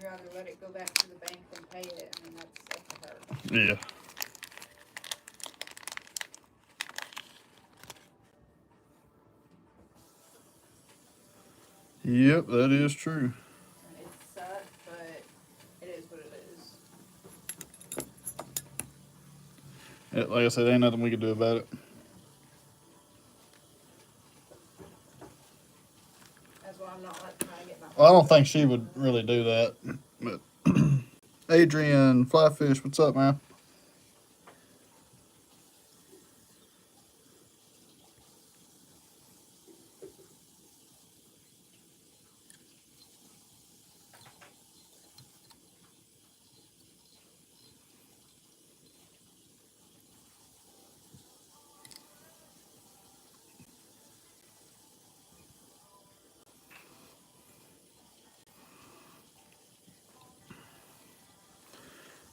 she'd rather let it go back to the bank than pay it. I mean, that's up to her. Yeah. Yep, that is true. And it sucks, but it is what it is. Yeah, like I said, ain't nothing we can do about it. That's why I'm not letting her get my. Well, I don't think she would really do that. But Adrian Flyfish, what's up, man?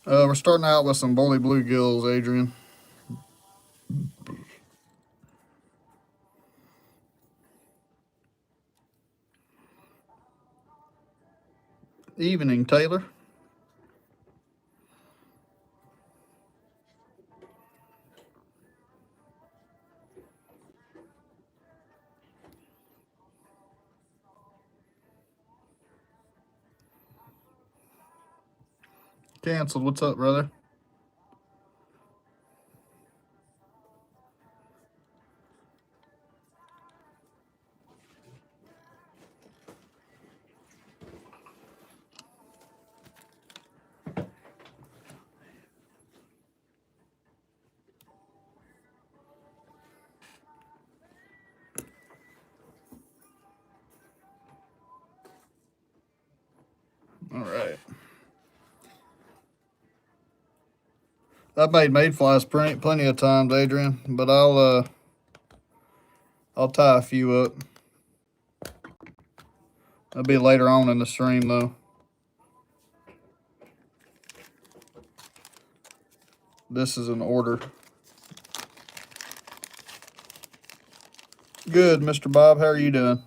We're starting out with some bully bluegills, Adrian. Evening, Taylor. Canceled. What's up, brother? All right. I've made mayflies plenty of times, Adrian, but I'll tie a few up. That'll be later on in the stream, though. This is an order. Good, Mr. Bob. How are you doing?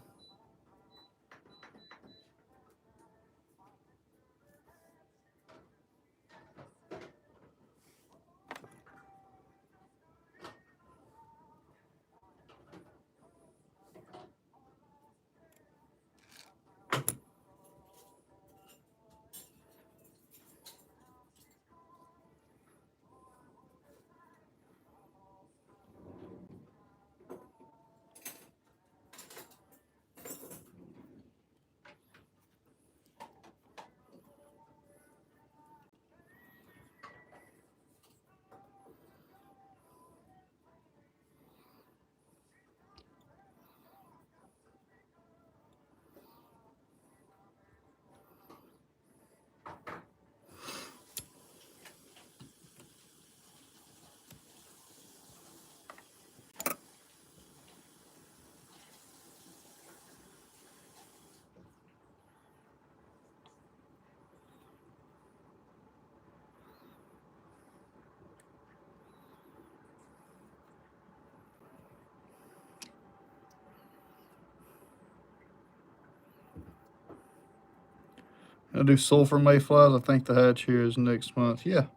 I'll do sulfur mayflies. I think the hatch here is next month. Yeah.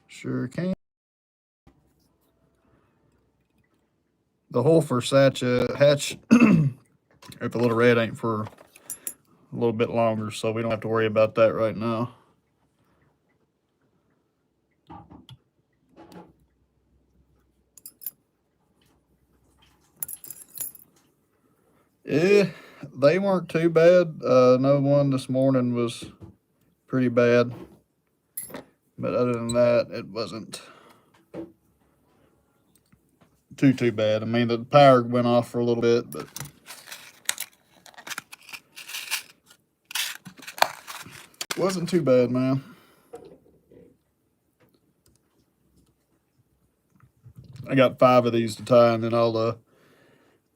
Sure can. The hole for hatch, if the little red ain't for a little bit longer, so we don't have to worry about that right now. Yeah, they weren't too bad. No one this morning was pretty bad. But other than that, it wasn't too bad. I mean, the power went off for a little bit, but it wasn't too bad, man. I got 5 of these to tie, and then I'll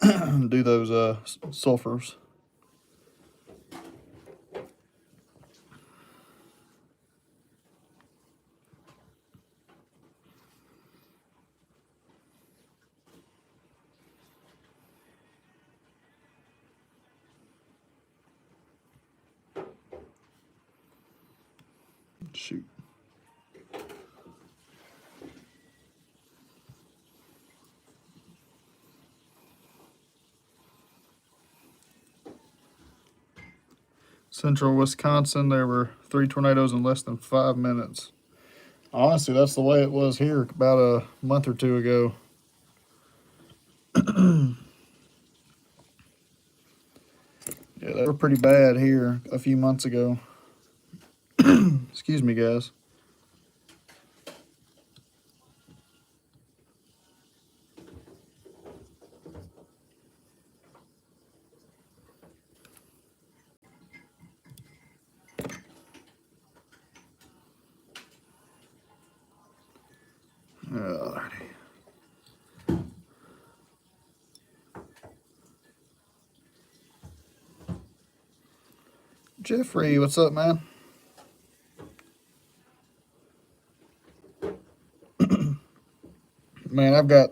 do those sulfurs. Shoot. Central Wisconsin, there were 3 tornadoes in less than 5 minutes. Honestly, that's the way it was here about a month or two ago. Yeah, they were pretty bad here a few months ago. Excuse me, guys. Alrighty. Jeffrey, what's up, man? Man, I've got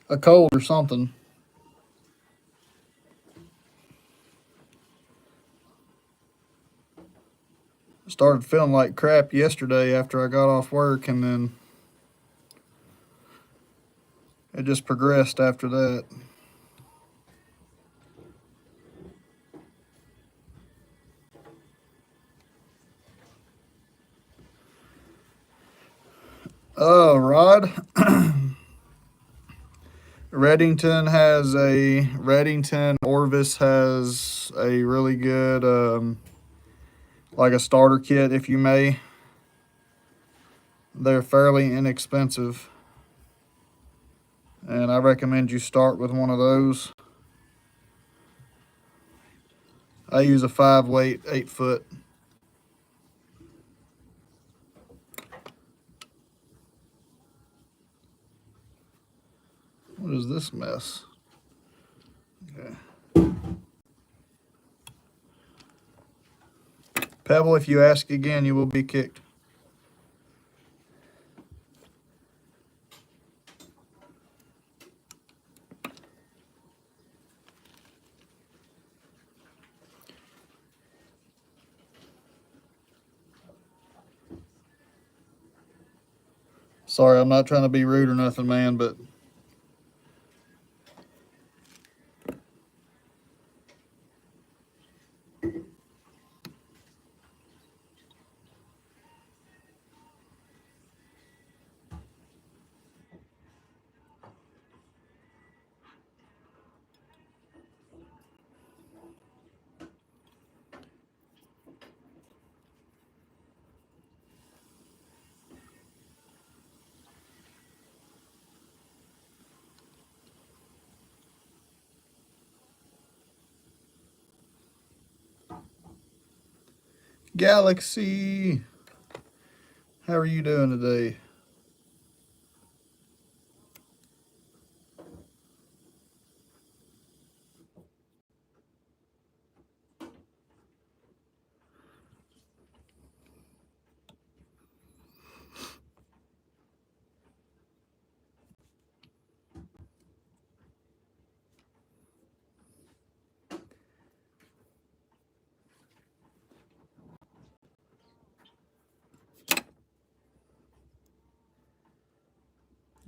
a cold or something. Started feeling like crap yesterday after I got off work, and then it just progressed after that. Oh, Rod. Reddington Orvis has a really good, like a starter kit, if you may. They're fairly inexpensive, and I recommend you start with one of those. I use a 5-weight, 8-foot. What is this mess? Okay. Pebble, if you ask again, you will be kicked. Sorry, I'm not trying to be rude or nothing, man, but Galaxy, how are you doing today?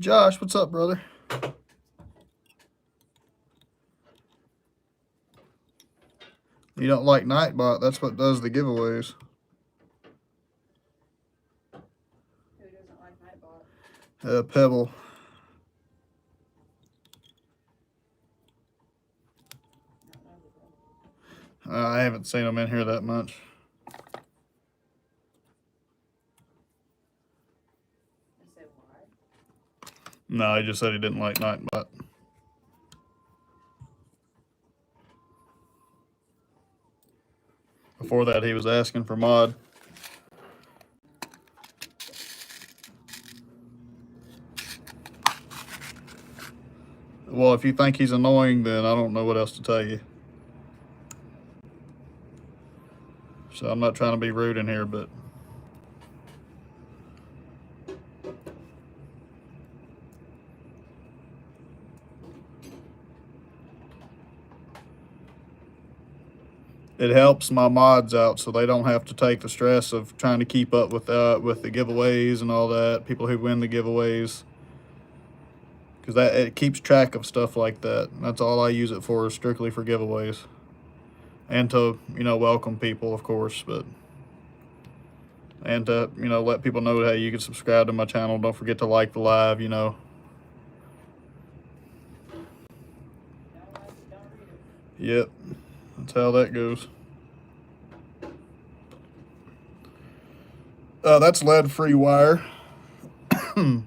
Josh, what's up, brother? You don't like Nightbot, that's what does the giveaways. Who doesn't like Nightbot? Pebble. I haven't seen him in here that much. I say why? No, he just said he didn't like Nightbot. Before that, he was asking for mod. Well, if you think he's annoying, then I don't know what else to tell you. So I'm not trying to be rude in here, but it helps my mods out so they don't have to take the stress of trying to keep up with the giveaways and all that, people who win the giveaways. Because that it keeps track of stuff like that. That's all I use it for, is strictly for giveaways. And to, welcome people, of course, but and to, let people know, hey, you can subscribe to my channel. Don't forget to like the live, Yep, that's how that goes. That's lead-free wire. I'm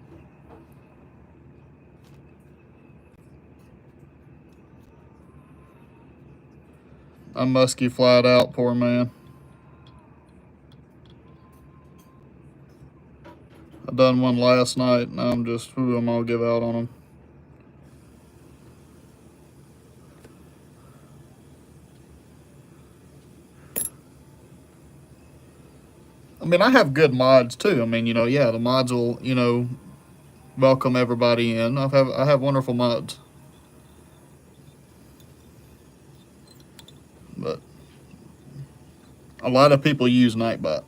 musky flat out, poor man. I done one last night, and I'm gonna give out on him. I mean, I have good mods too. I mean, yeah, the mods will, welcome everybody in. I have wonderful mods. But a lot of people use Nightbot.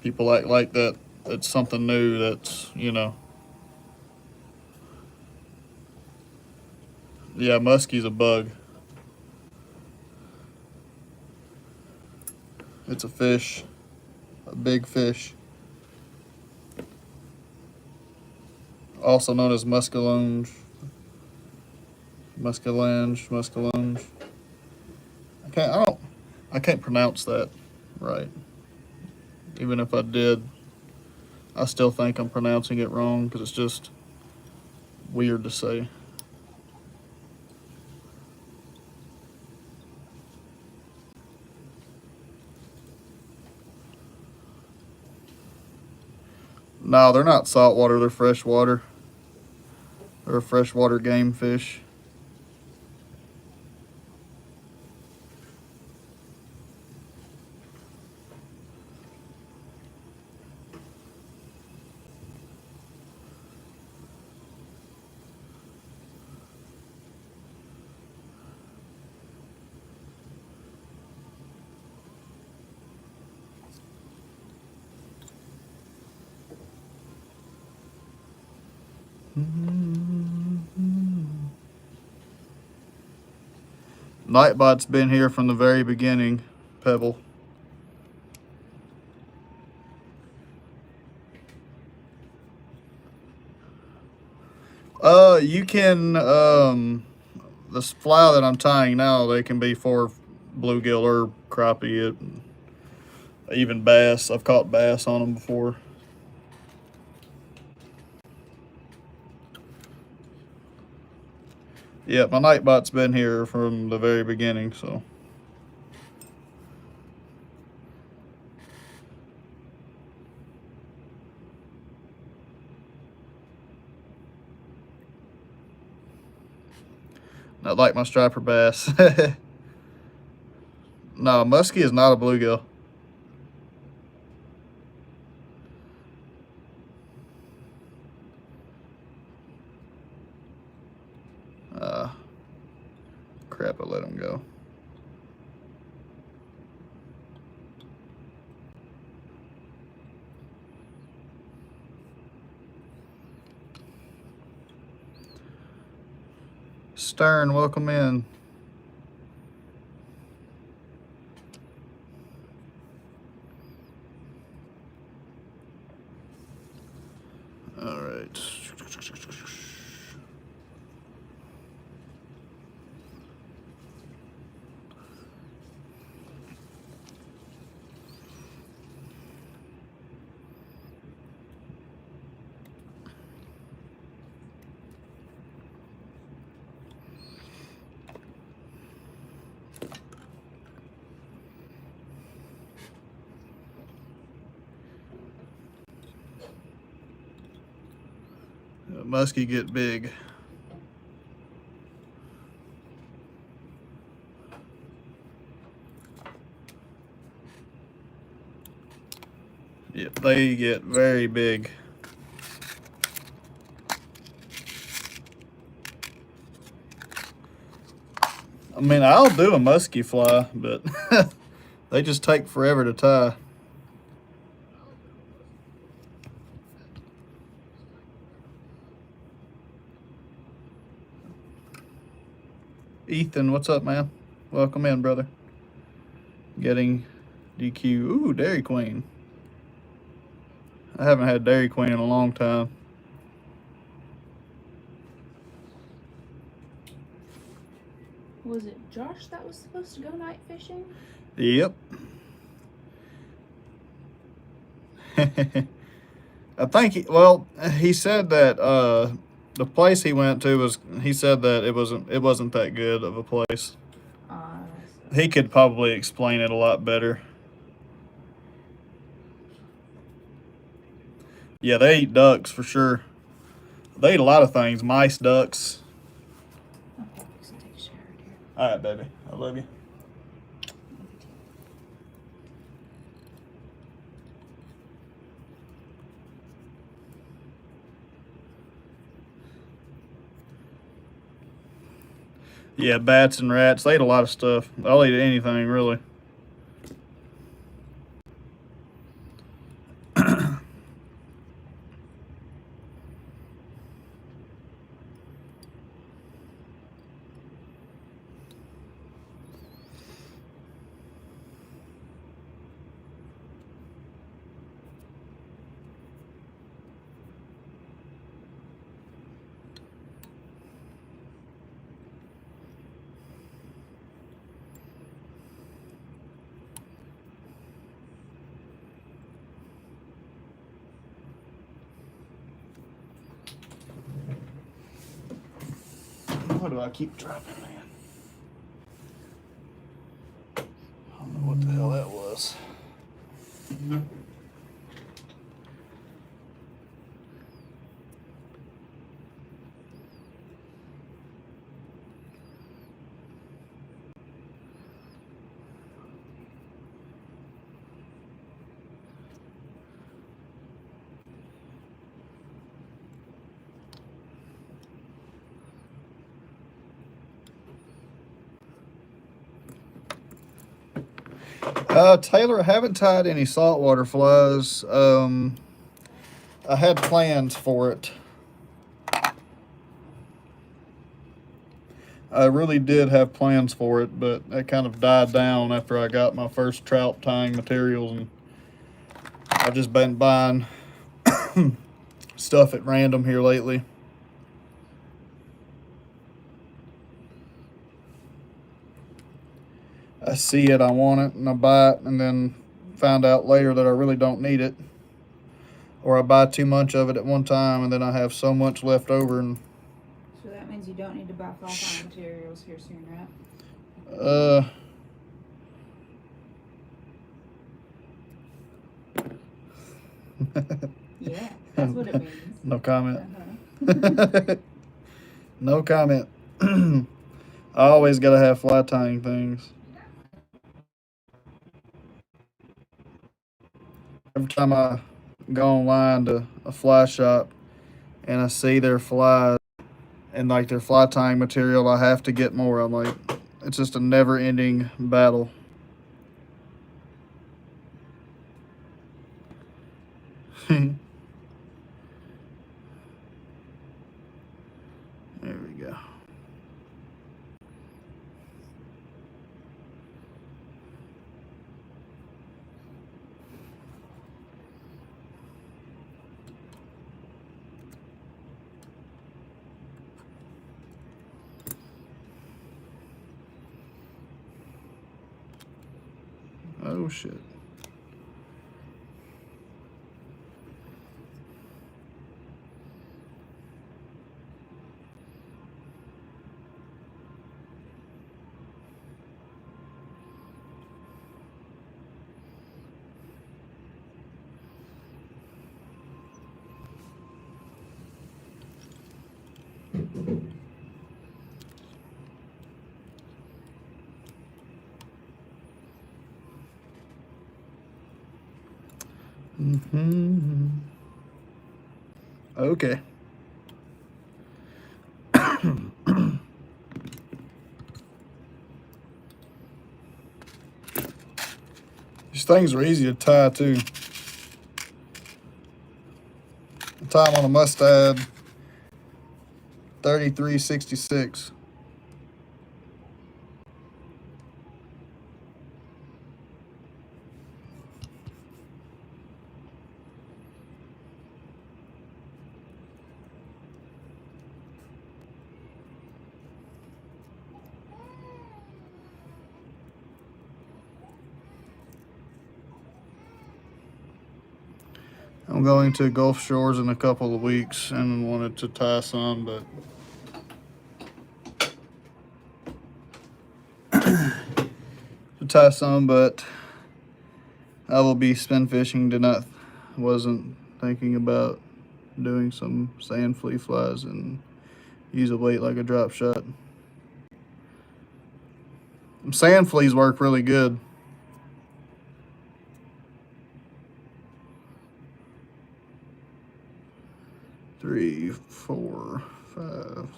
People act like that it's something new that's, Yeah, muskie's a bug. It's a fish. A big fish. Also known as muskellunge. Muskellunge. I can't pronounce that right. Even if I did, I still think I'm pronouncing it wrong because it's just weird to say. No, they're not saltwater, they're freshwater. They're a freshwater game fish. Nightbot's been here from the very beginning, Pebble. You can, this fly that I'm tying now, they can be for bluegill or crappie, even bass. I've caught bass on them before. Yeah, my Nightbot's been here from the very beginning, so. Not like my striper bass. No, muskie is not a bluegill. Crap, I let him go. Stern, welcome in. All right. Muskie get big. Yep, they get very big. I mean, I'll do a musky fly, but they just take forever to tie. Ethan, what's up, man? Welcome in, brother. Getting DQ. Ooh, Dairy Queen. I haven't had Dairy Queen in a long time. Was it Josh that was supposed to go night fishing? Yep. I think he said that the place he went to he said that it wasn't that good of a place. He could probably explain it a lot better. Yeah, they eat ducks for sure. They eat a lot of things. Mice, ducks. Okay, so take a shower, dear. All right, baby. I love you. Yeah, bats and rats. They eat a lot of stuff. They'll eat anything, really. Why do I keep dropping, man? I don't know what the hell that was. Taylor, I haven't tied any saltwater flies. I had plans for it. I really did have plans for it, but that kind of died down after I got my first trout tying materials, and I've just been buying stuff at random here lately. I see it, I want it, and I buy it, and then find out later that I really don't need it. Or I buy too much of it at one time, and then I have so much left over. And so that means you don't need to buy fall time materials here soon, right? Yeah, that's what it means. No comment. No comment. I always gotta have fly tying things. Every time I go online to a fly shop and I see their flies and like their fly tying material, I have to get more. I'm like, it's just a never ending battle. There we go. Oh shit. Okay. These things are easy to tie too. The time on a mustad, 33.66. I'm going to Gulf Shores in a couple of weeks and wanted to tie some, but I will be spin fishing tonight. Wasn't thinking about doing some sand flea flies and use a weight like a drop shot. Sand fleas work really good. Three, 4, 5,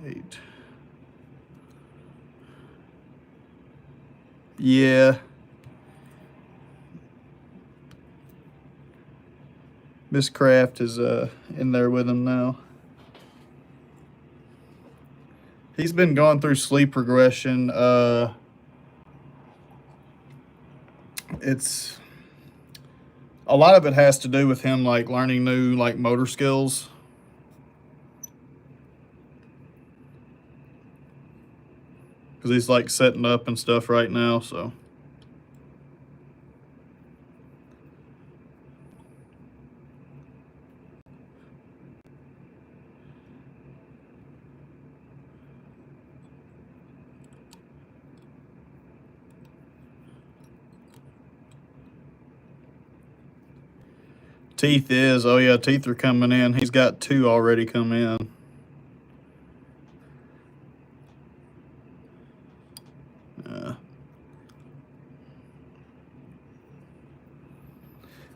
8. Yeah. Miss Craft is in there with him now. He's been going through sleep regression. It's a lot of it has to do with him like learning new like motor skills. Because he's like setting up and stuff right now, so. Teeth is, oh yeah, teeth are coming in. He's got 2 already come in.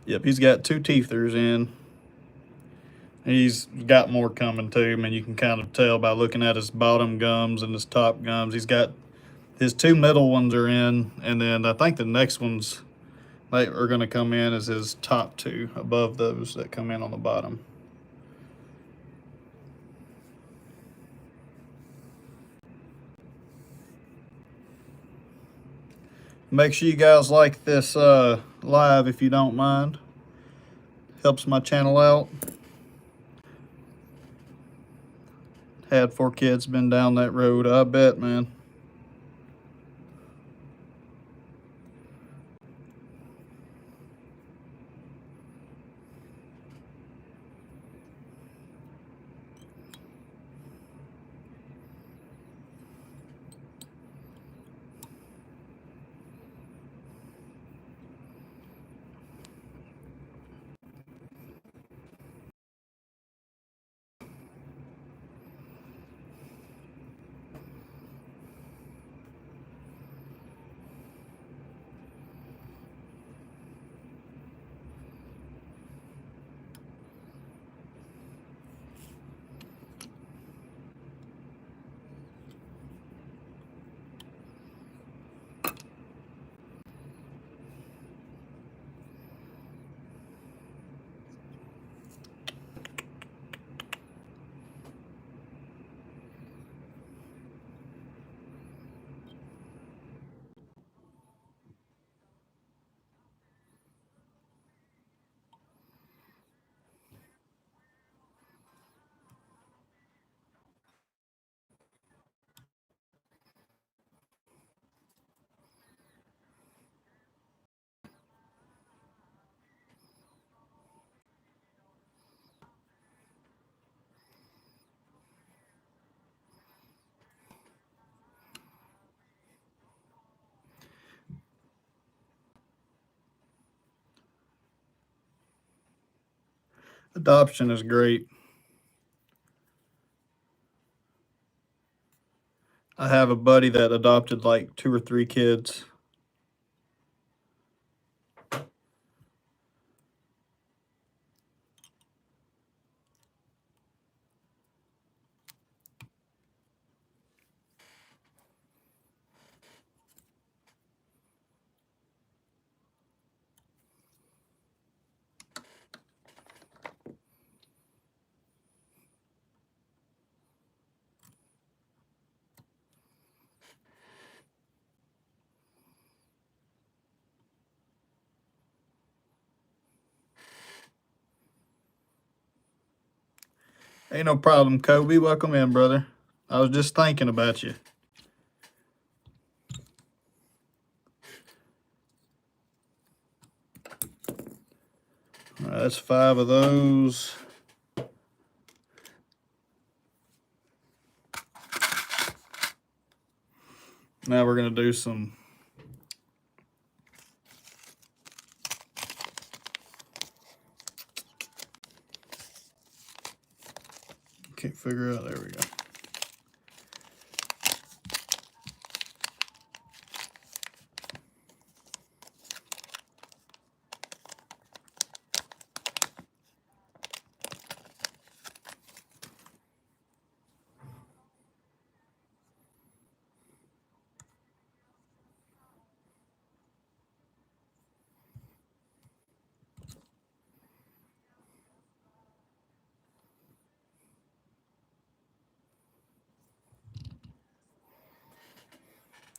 Yep, he's got 2 teethers in. He's got more coming too. I mean, you can kind of tell by looking at his bottom gums and his top gums. He's got his 2 middle ones are in, and then I think the next ones that are going to come in is his top 2 above those that come in on the bottom. Make sure you guys like this live if you don't mind. Helps my channel out. Had 4 kids, been down that road, I bet, man. Adoption is great. I have a buddy that adopted like 2 or 3 kids. Ain't no problem, Kobe. Welcome in, brother. I was just thinking about you. All right, that's 5 of those. Now we're going to do some can't figure out. There we go.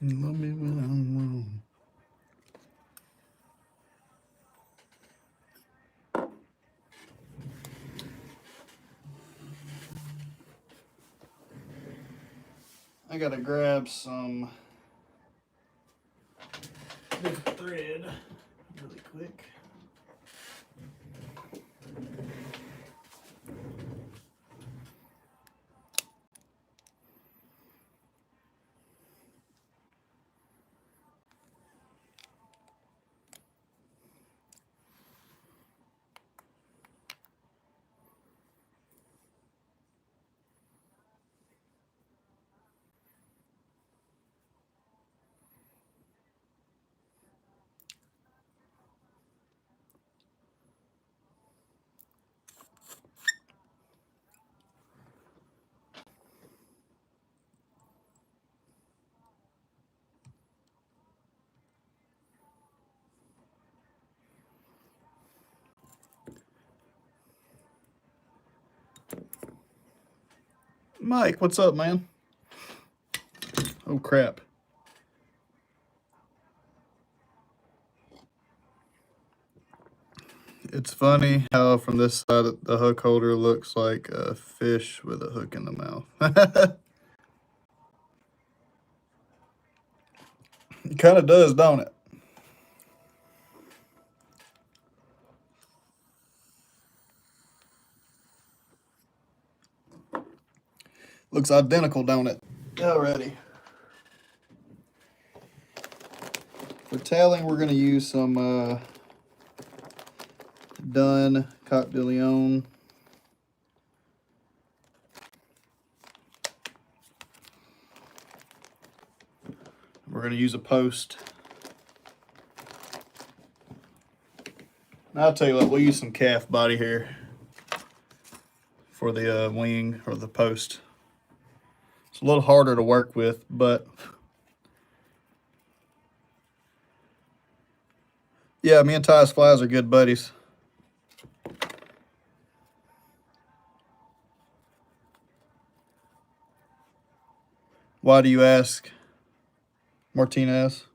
Love me when I'm wrong. I gotta grab some big thread really quick. Mike, what's up, man? Oh, crap. It's funny how from this side the hook holder looks like a fish with a hook in the mouth. It kind of does, don't it? Looks identical, don't it? Alrighty. For tailing, we're going to use some Done Coq de Leon. We're going to use a post. I'll tell you what, we'll use some calf body here for the wing or the post. It's a little harder to work with, but yeah, me and Ty's flies are good buddies. Why do you ask, Martinez?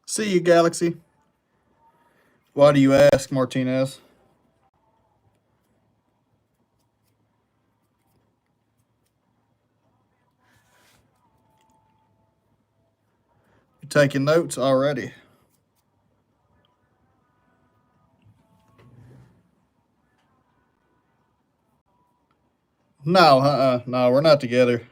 See you, Galaxy. Why do you ask, Martinez? You taking notes already? No, no, we're not together.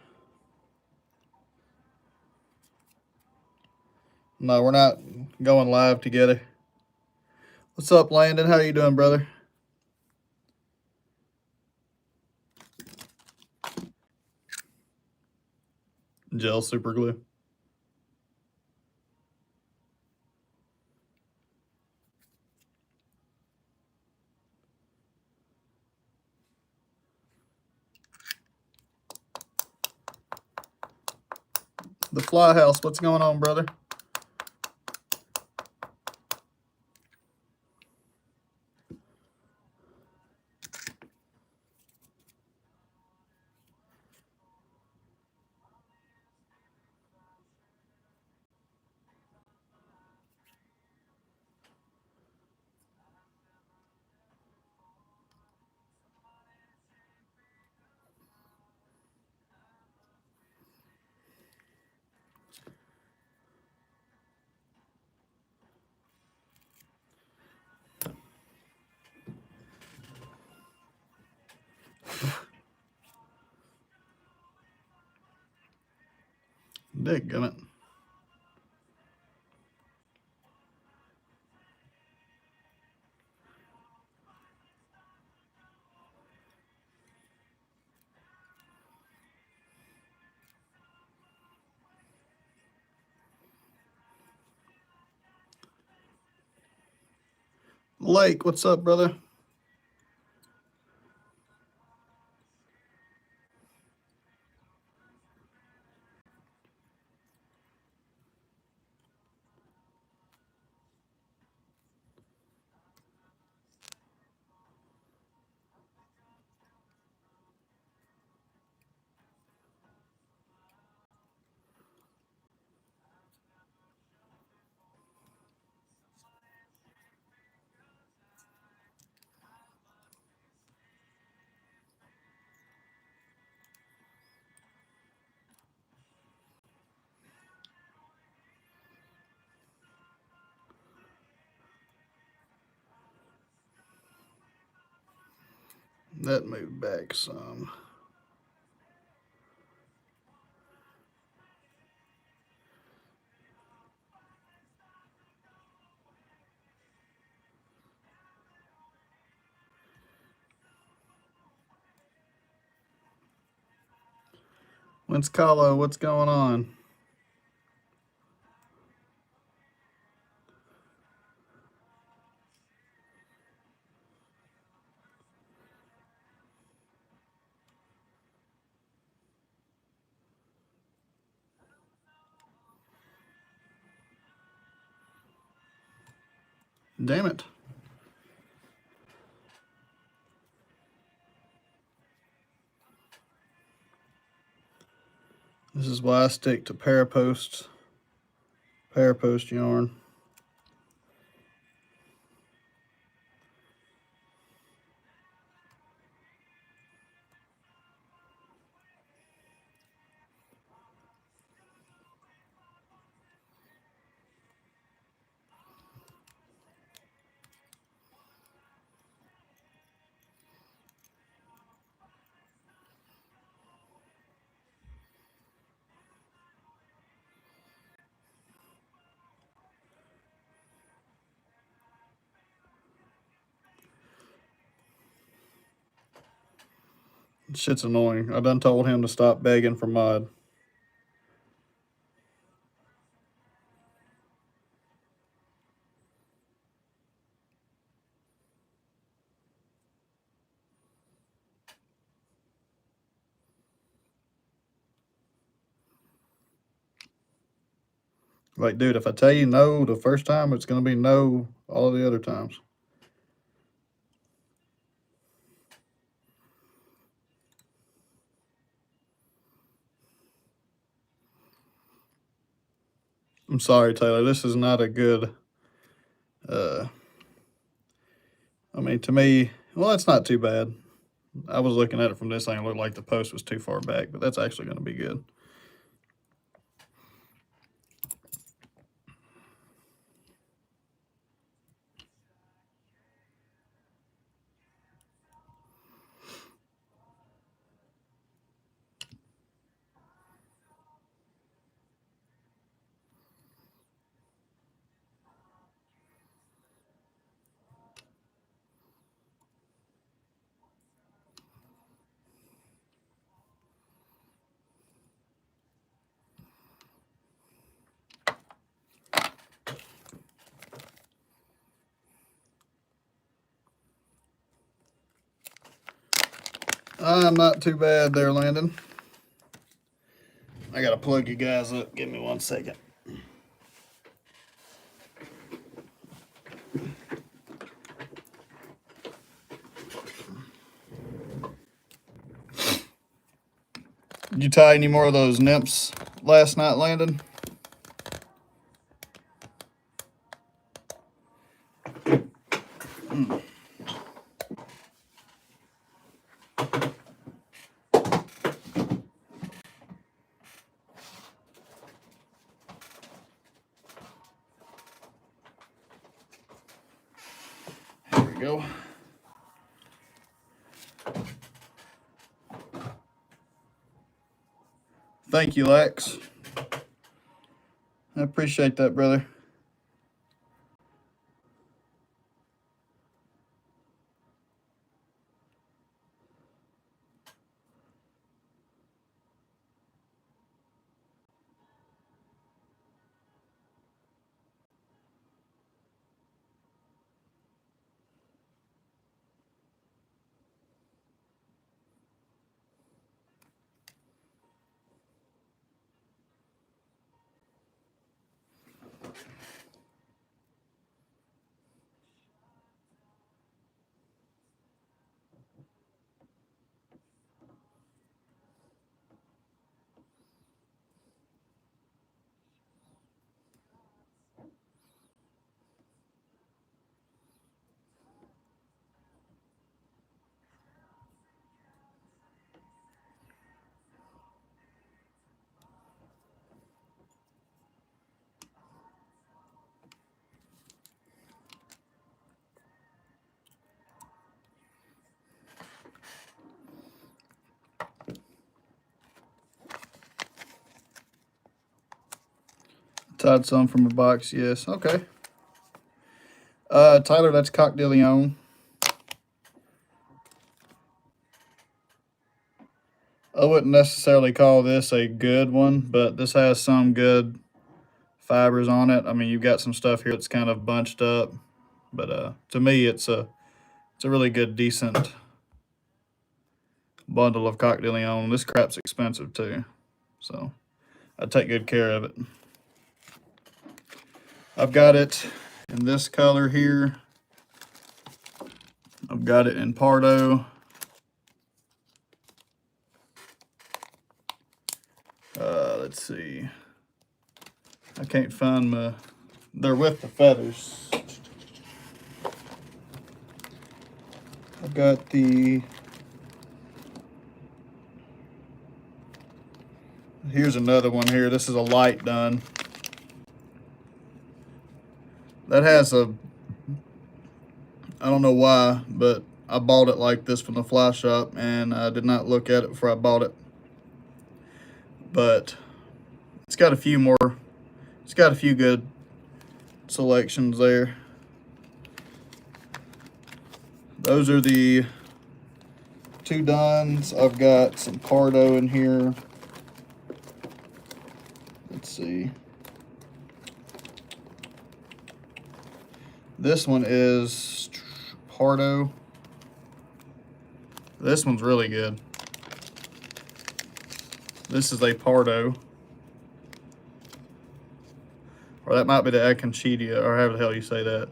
No, we're not going live together. What's up, Landon? How you doing, brother? Gel super glue. The Fly House, what's going on, brother? Dadgummit. Lake, what's up, brother? That moved back some. When's Kahlo? What's going on? Damn it. This is why I stick to parapost yarn. Shit's annoying. I done told him to stop begging for mud. Like, dude, if I tell you no the first time, it's gonna be no all the other times. I'm sorry, Taylor. This is not a good. I mean, to me, well, it's not too bad. I was looking at it from this angle. It looked like the post was too far back, but that's actually going to be good. I'm not too bad there, Landon. I got to plug you guys up. Give me 1 second. Did you tie any more of those nymphs last night, Landon? Here we go. Thank you, Lex. I appreciate that, brother. Tied some from a box, yes. Okay. Tyler, that's Coq de Leon. I wouldn't necessarily call this a good one, but this has some good fibers on it. I mean, you've got some stuff here that's kind of bunched up, but to me, it's a really good, decent bundle of Coq de Leon. This crap's expensive too, so I take good care of it. I've got it in this color here. I've got it in Pardo. Let's see. I can't find my. They're with the feathers. I've got the. Here's another one here. This is a light done. That has a. I don't know why, but I bought it like this from the fly shop, and I did not look at it before I bought it. But it's got a few more. It's got a few good selections there. Those are the two Duns. I've got some Pardo in here. Let's see. This one is Pardo. This one's really good. This is a Pardo. Or that might be the Aconchidia, or however the hell you say that.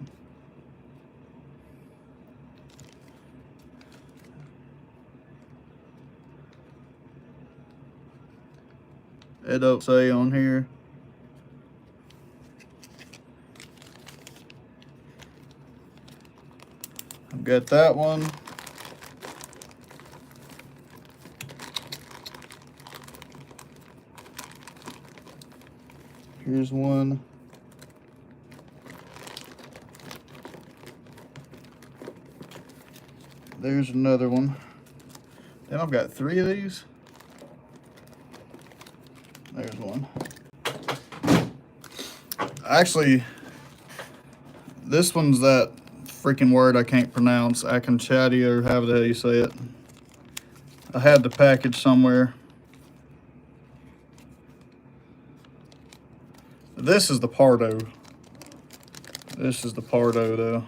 It don't say on here. I've got that one. Here's one. There's another one. Then I've got 3 of these. There's one. Actually, this one's that freaking word I can't pronounce, Aconchadia, or however the hell you say it. I had the package somewhere. This is the Pardo. This is the Pardo, though.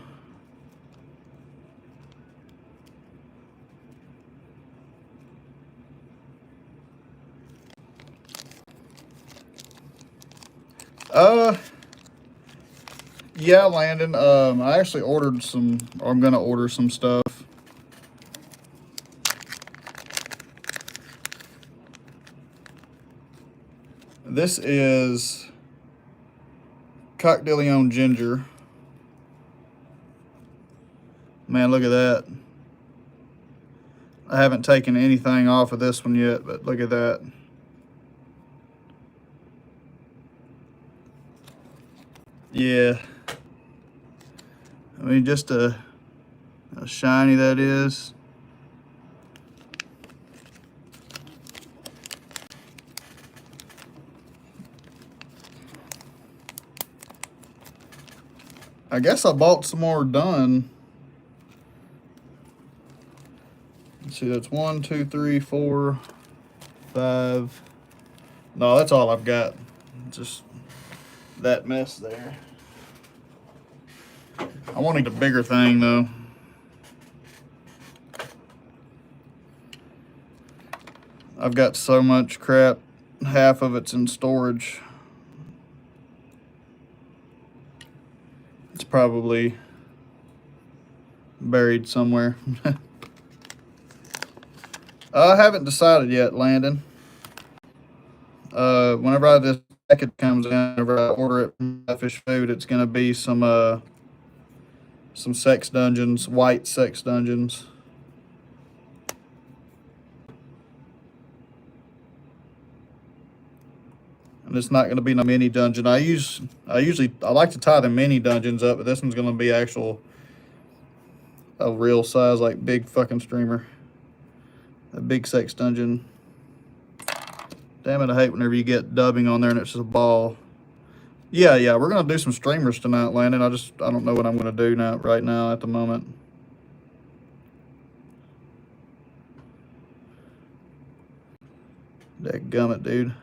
Yeah, Landon. I actually ordered some, or I'm gonna order some stuff. This is Coq de Leon Ginger. Man, look at that. I haven't taken anything off of this one yet, but look at that. Yeah. I mean, just how shiny that is. I guess I bought some more done. Let's see, that's 1, 2, 3, 4, 5. No, that's all I've got. Just that mess there. I wanted a bigger thing though. I've got so much crap. Half of it's in storage. It's probably buried somewhere. I haven't decided yet, Landon. Whenever this package comes in, whenever I order it from Fish Food, it's gonna be some sex dungeons, white sex dungeons. And it's not gonna be no mini dungeon. I like to tie the mini dungeons up, but this one's gonna be a real size, like big fucking streamer. A big sex dungeon. Damn it, I hate whenever you get dubbing on there and it's just a ball. Yeah, we're gonna do some streamers tonight, Landon. I don't know what I'm gonna do right now at the moment. Dadgummit, dude.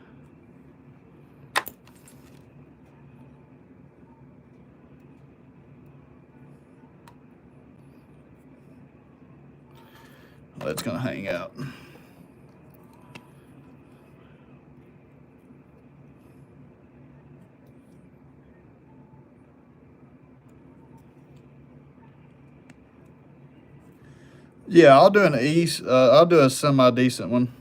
That's gonna hang out. Yeah, I'll do I'll do a semi-decent one.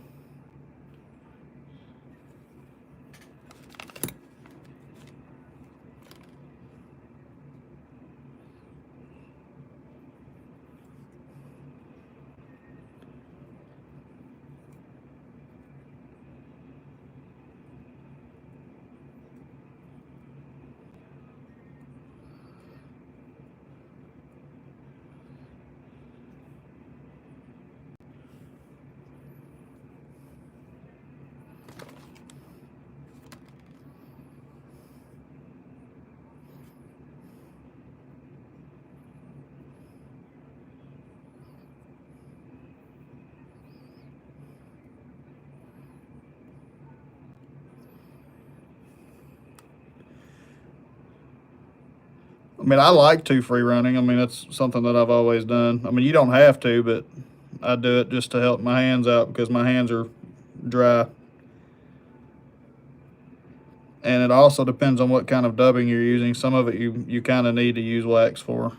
I mean, I like to free running. I mean, that's something that I've always done. I mean, you don't have to, but I do it just to help my hands out because my hands are dry. And it also depends on what kind of dubbing you're using. Some of it you kind of need to use wax for.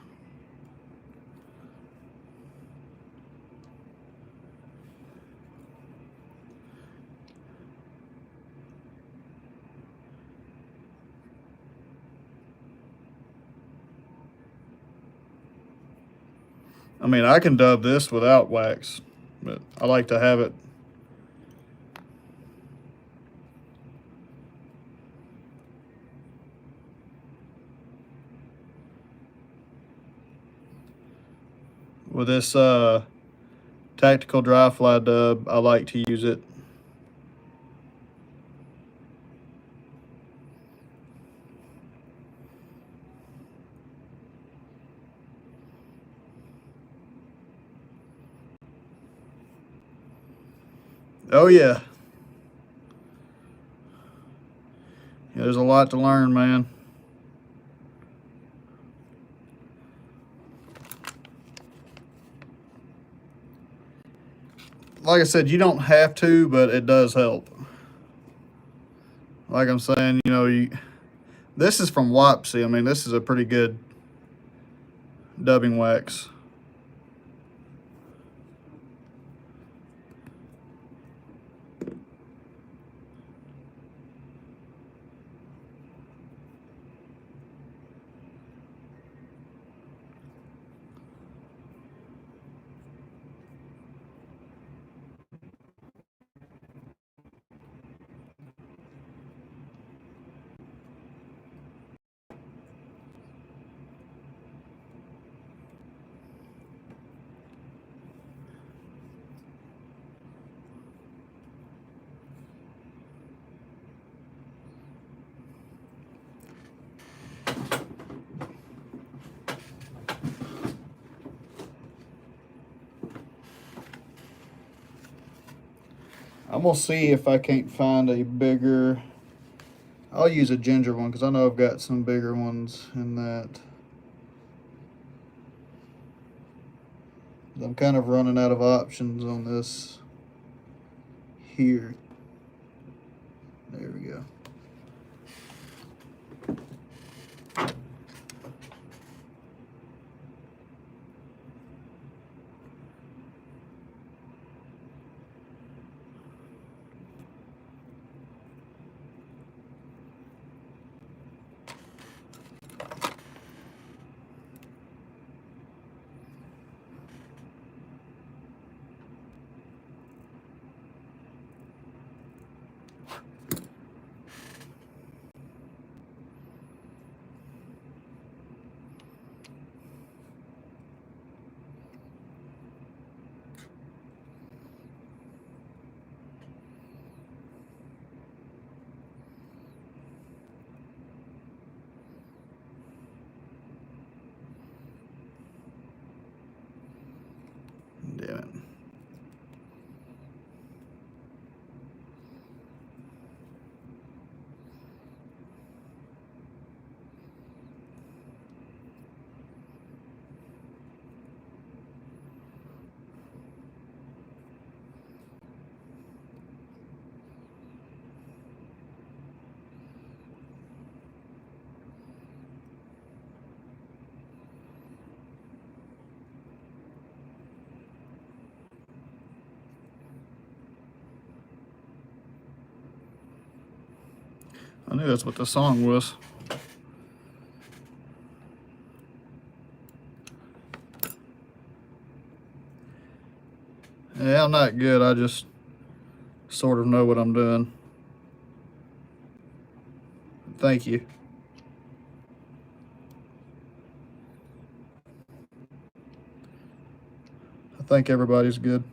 I mean, I can dub this without wax, but I like to have it. With this tactical dry fly dub, I like to use it. Oh yeah. Yeah, there's a lot to learn, man. Like I said, you don't have to, but it does help. Like I'm saying, this is from Wapsi. I mean, this is a pretty good dubbing wax. I'm gonna see if I can't find a bigger. I'll use a ginger one because I know I've got some bigger ones in that. I'm kind of running out of options on this here. There we go. Damn it. I knew that's what the song was. Yeah, I'm not good. I just sort of know what I'm doing. Thank you. I think everybody's good.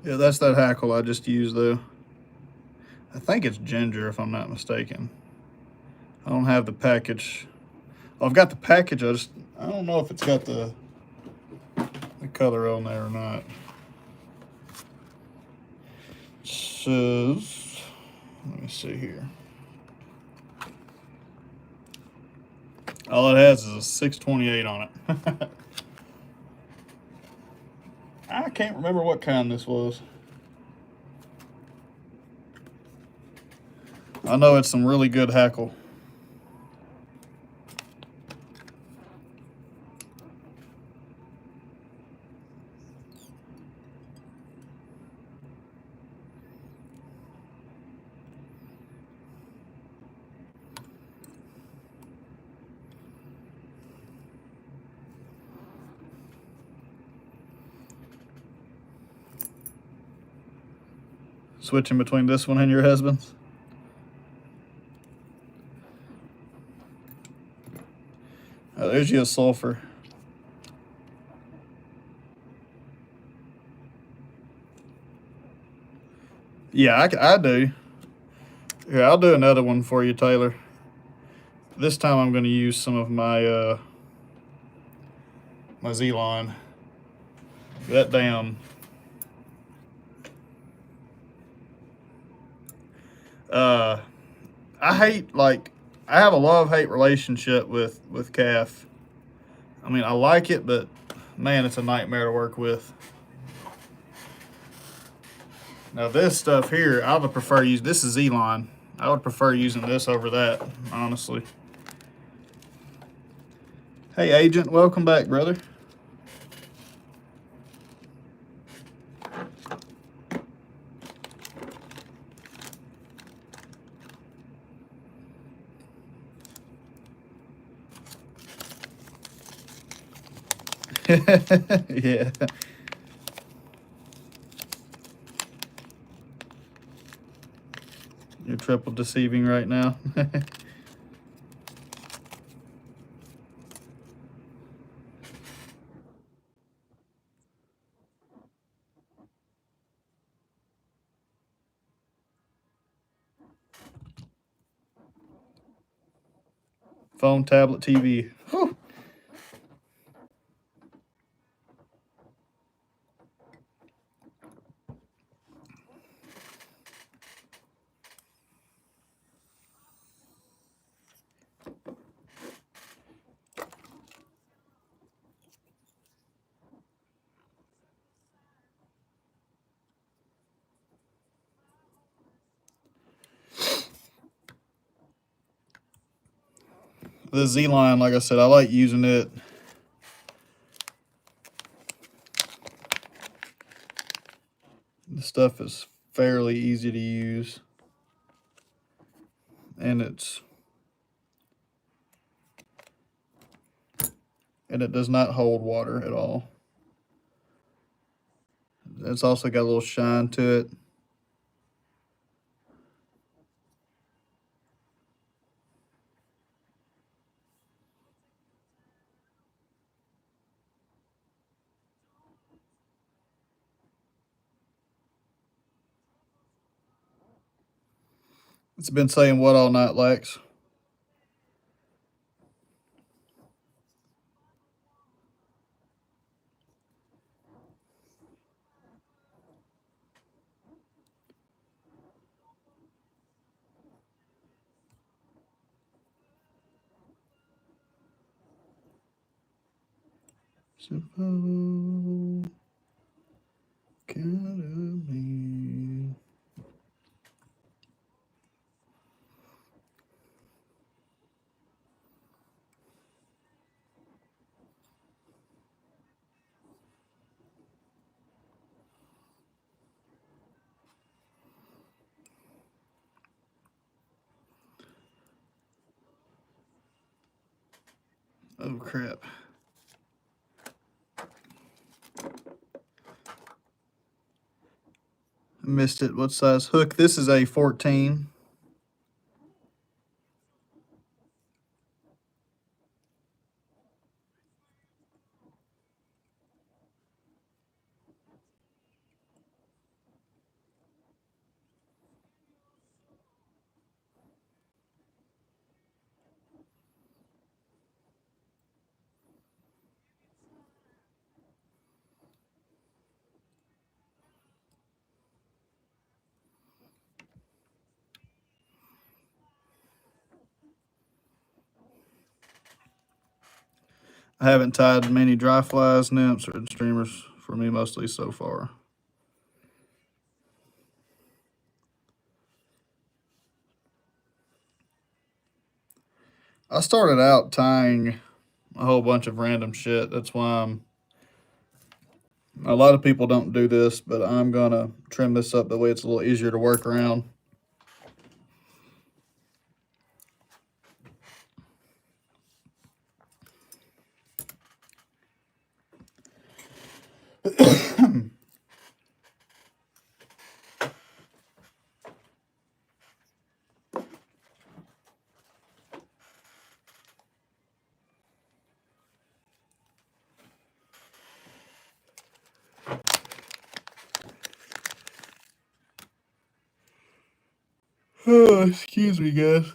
Yeah, that's that hackle I just used though. I think it's ginger if I'm not mistaken. I don't have the package. Well, I've got the package. I don't know if it's got the color on there or not. It says, let me see here. All it has is a 628 on it. I can't remember what kind this was. I know it's some really good hackle. Switching between this one and your husband's. Oh, there's your sulfur. Yeah, I do. Here, I'll do another one for you, Taylor. This time I'm going to use some of my my Z-line. That damn. I hate, like, I have a love-hate relationship with calf. I mean, I like it, but man, it's a nightmare to work with. Now this stuff here, I would prefer use. This is Z-line. I would prefer using this over that, honestly. Hey, Agent, welcome back, brother. Yeah. You're triple deceiving right now. Phone, tablet, TV. Whew. The Z line, like I said, I like using it. The stuff is fairly easy to use, and it does not hold water at all. It's also got a little shine to it. It's been saying what all night, Lex? Simple kind of me. Oh crap. I missed it. What size hook? This is a 14. I haven't tied many dry flies, nymphs, or streamers for me mostly so far. I started out tying a whole bunch of random shit. That's why a lot of people don't do this, but I'm gonna trim this up the way it's a little easier to work around. Oh, excuse me, guys.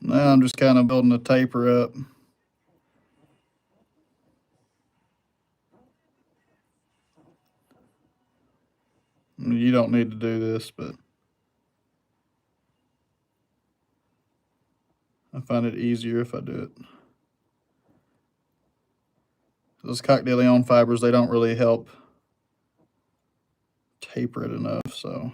Now I'm just kind of building the taper up. You don't need to do this, but I find it easier if I do it. Those cocktail fibers, they don't really help taper it enough, so.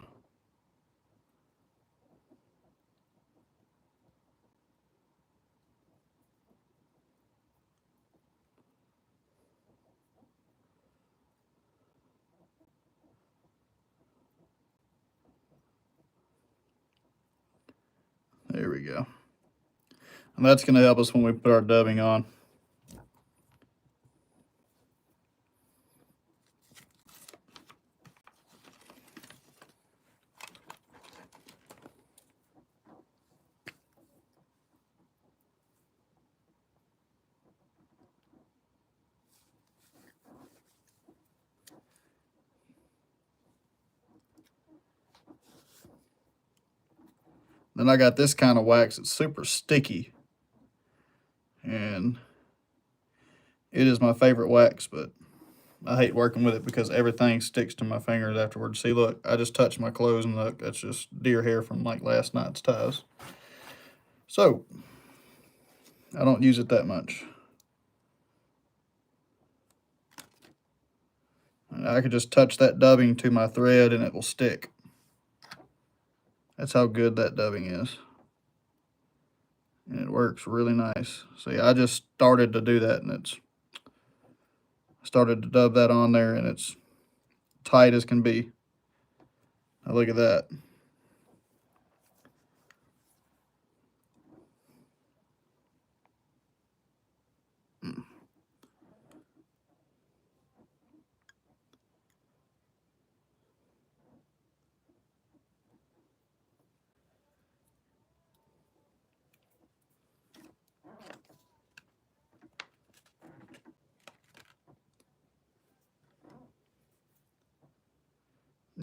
There we go. And that's going to help us when we put our dubbing on. Then I got this kind of wax. It's super sticky. And it is my favorite wax, but I hate working with it because everything sticks to my fingers afterwards. See, look, I just touched my clothes and look, that's just deer hair from like last night's ties. So, I don't use it that much. And I could just touch that dubbing to my thread and it will stick. That's how good that dubbing is. And it works really nice. See, I just started to do that and it's started to dub that on there and it's tight as can be. Now look at that.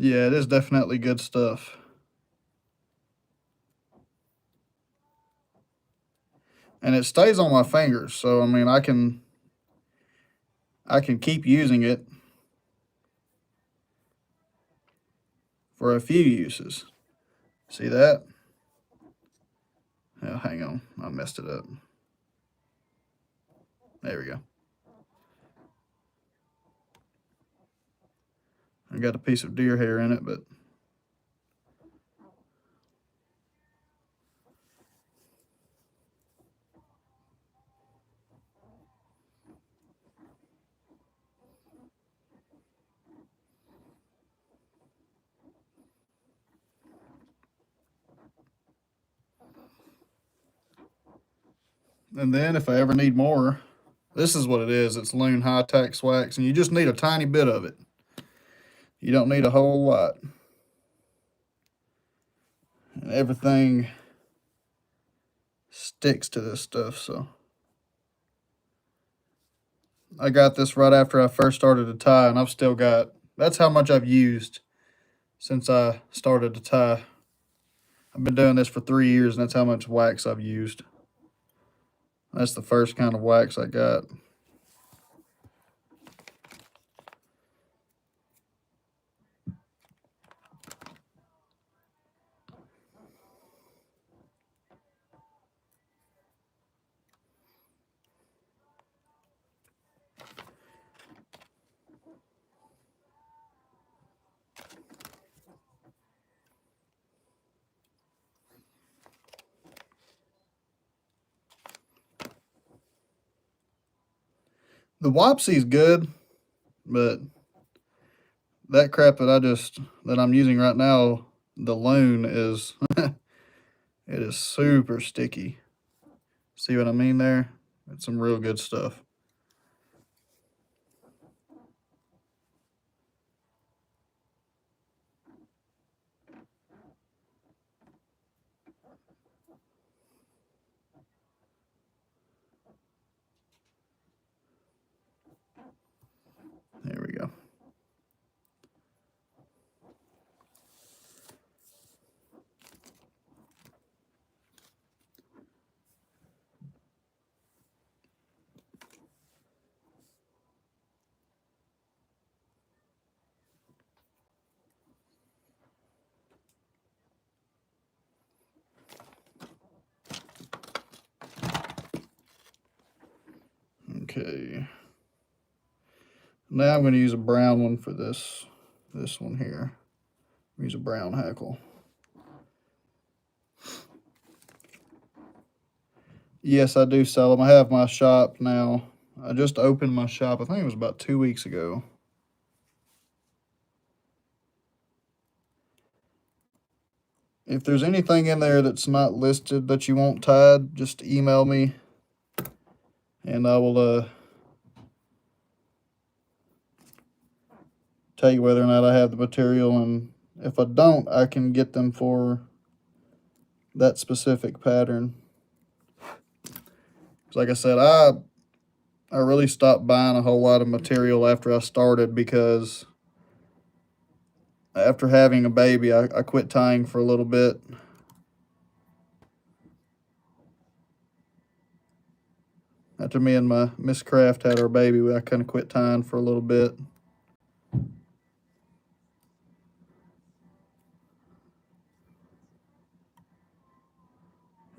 Yeah, it is definitely good stuff. And it stays on my fingers, so I mean I can keep using it for a few uses. See that? Oh, hang on, I messed it up. There we go. I got a piece of deer hair in it, but and then if I ever need more, this is what it is. It's Loon High-Tax wax, and you just need a tiny bit of it. You don't need a whole lot. And everything sticks to this stuff, so. I got this right after I first started to tie, and I've still got, that's how much I've used since I started to tie. I've been doing this for 3 years, and that's how much wax I've used. That's the first kind of wax I got. The Wapsi's good, but that crap that I'm using right now, the Loon is it is super sticky. See what I mean there? It's some real good stuff. There we go. Okay. Now I'm going to use a brown one for this one here. Use a brown hackle. Yes, I do sell them. I have my shop now. I just opened my shop. I think it was about 2 weeks ago. If there's anything in there that's not listed that you want tied, just email me and I will tell you whether or not I have the material, and if I don't, I can get them for that specific pattern. Like I said, I really stopped buying a whole lot of material after I started, because after having a baby, I quit tying for a little bit. After me and my Miss Craft had our baby, I kind of quit tying for a little bit.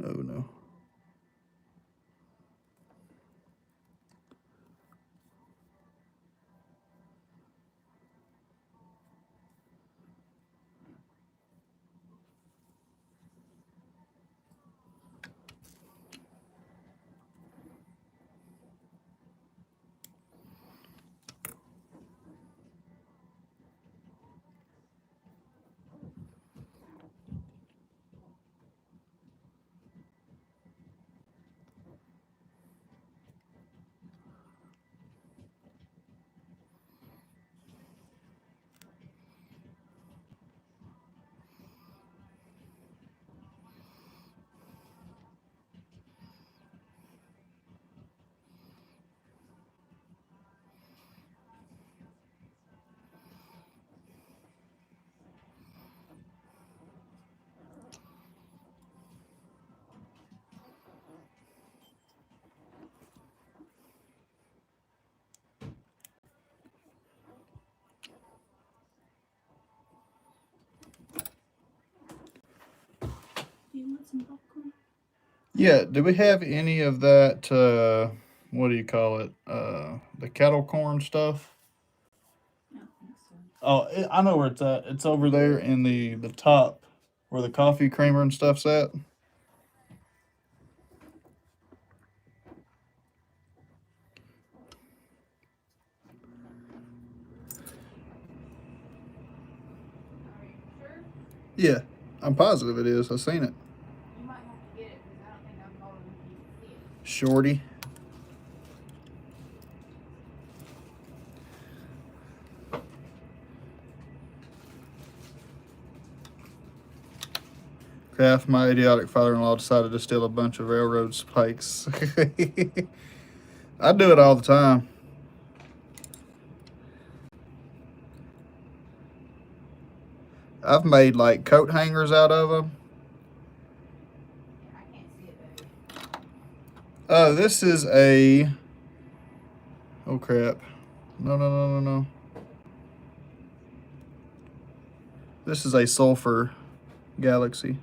Oh no. You want some popcorn? Yeah, do we have any of that, what do you call it? The kettle corn stuff? I don't think so. Oh, I know where it's at. It's over there in the top where the coffee creamer and stuff's at. Are you sure? Yeah, I'm positive it is. I've seen it. You might have to get it because I don't think I'm old enough for you to see it. Shorty. Craft, my idiotic father-in-law, decided to steal a bunch of railroad spikes. I do it all the time. I've made like coat hangers out of them. Yeah, I can't see it, baby. Oh, this is a... Oh, crap. No. This is a sulfur galaxy.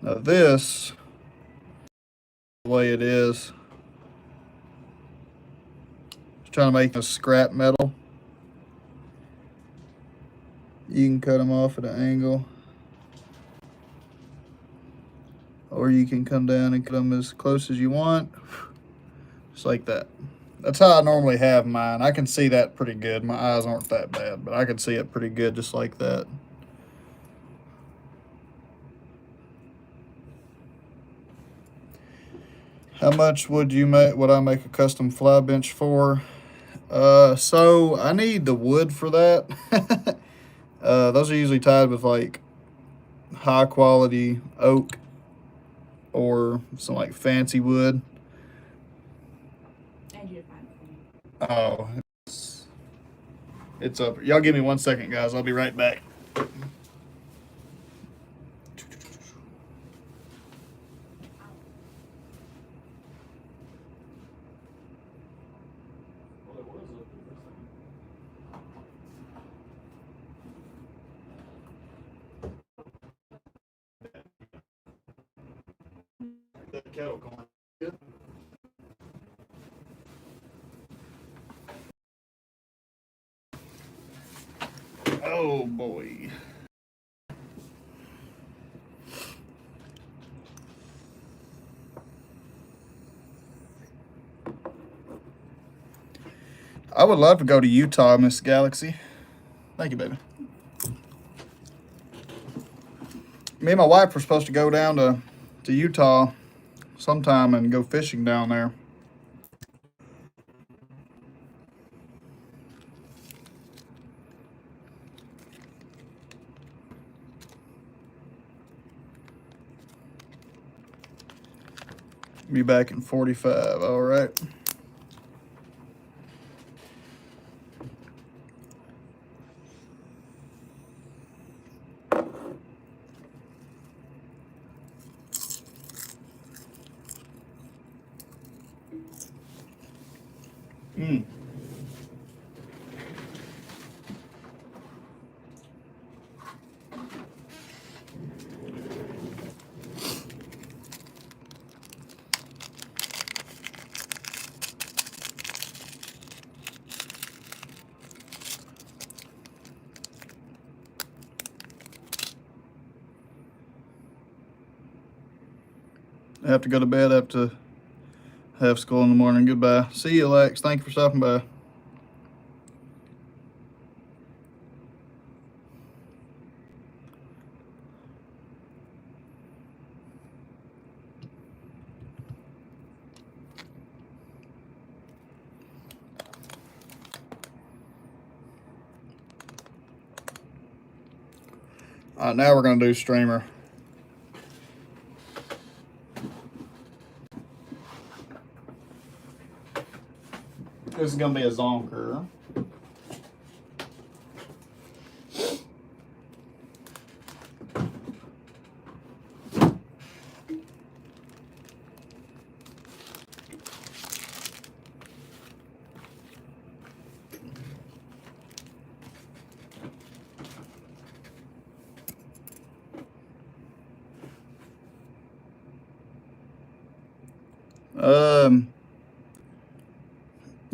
Now this, the way it is, trying to make a scrap metal. You can cut them off at an angle, or you can come down and cut them as close as you want, just like that. That's how I normally have mine. I can see that pretty good. My eyes aren't that bad, but I can see it pretty good just like that. How much would I make a custom fly bench for? So I need the wood for that. Those are usually tied with like high quality oak or some like fancy wood. And you to find it for me. Oh, it's up. Y'all give me 1 second, guys. I'll be right back. Kettle corn. Good. Oh boy. I would love to go to Utah, Miss Galaxy. Thank you, baby. Me and my wife were supposed to go down to Utah sometime and go fishing down there. Be back in 45. All right. Mm. I have to go to bed. I have to have school in the morning. Goodbye. See you, Lex. Thank you for stopping by. All right, now we're going to do streamer. This is going to be a zonker.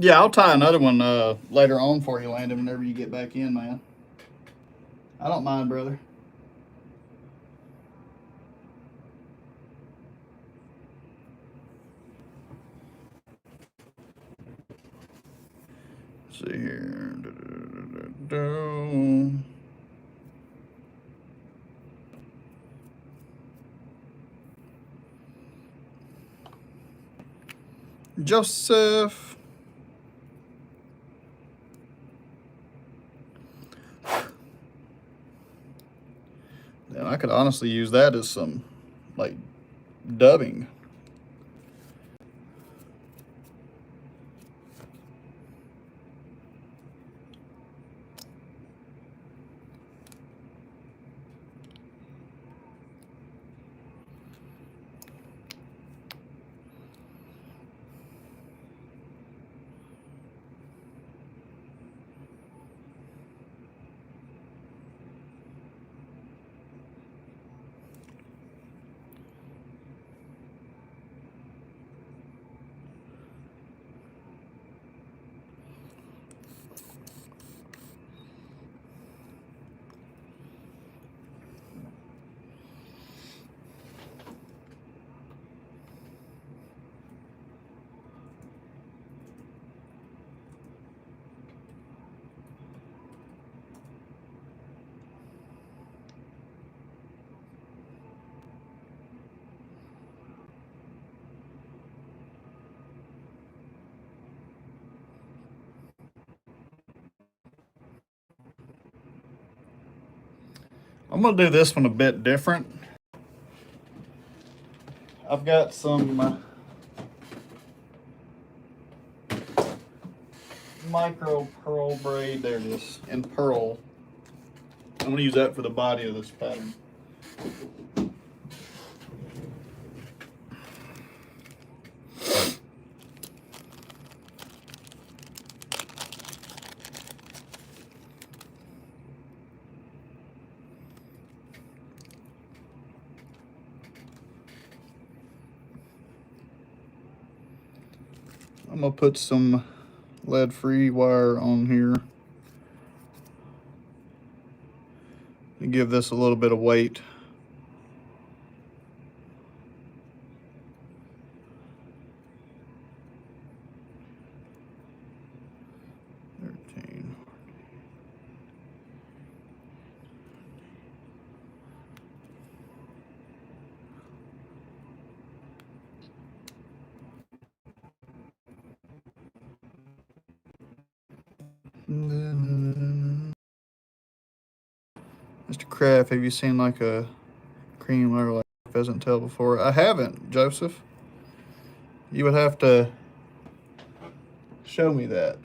Yeah, I'll tie another one later on for you, Landon, whenever you get back in, man. I don't mind, brother. Let's see here. Joseph. And I could honestly use that as some, like, dubbing. I'm going to do this one a bit different. I've got some micro pearl braid. There it is, in pearl. I'm going to use that for the body of this pattern. I'm gonna put some lead-free wire on here and give this a little bit of weight. Mr. Kraft, have you seen like a cream or like pheasant tail before? I haven't, Joseph. You would have to show me that.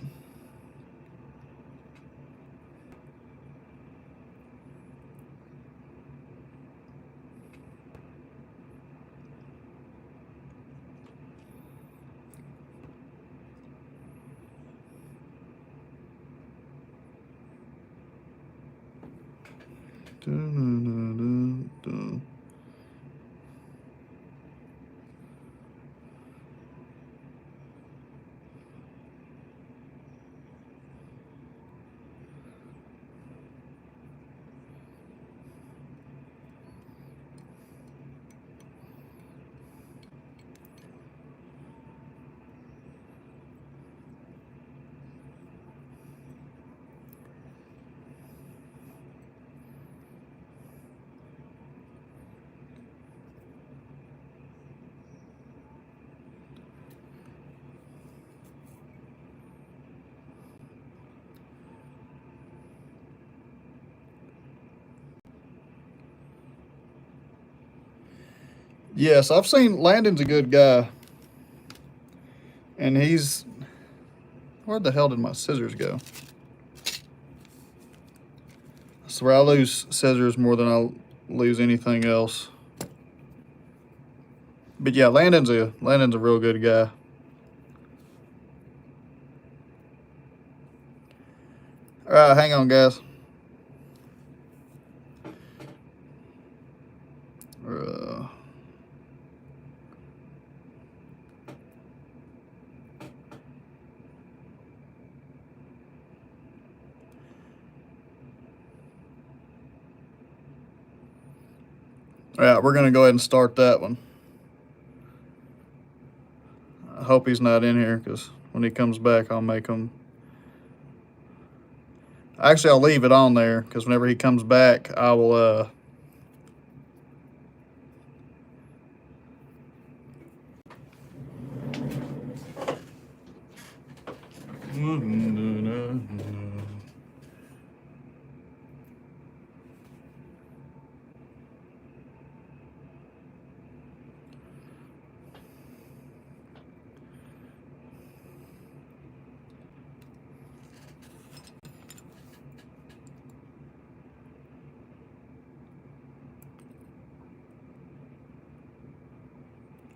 Yes, I've seen Landon's a good guy. And he's... Where the hell did my scissors go? I swear I lose scissors more than I lose anything else. But yeah, Landon's a real good guy. All right, hang on, guys. All right, we're gonna go ahead and start that one. I hope he's not in here because when he comes back, I'll make him. Actually, I'll leave it on there because whenever he comes back, I will.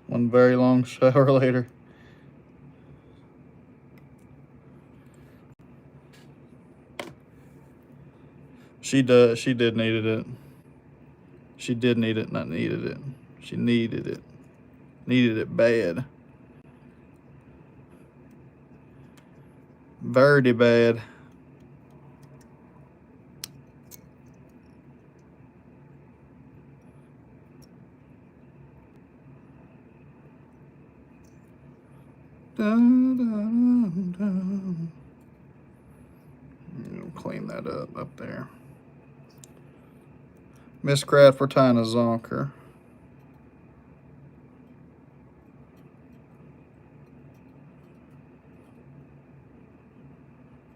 One very long shower later. She did needed it. She did need it, not needed it. She needed it. Needed it bad. Very bad. Dun, dun, dun. Clean that up there. Miss Kraft, we're tying a zonker.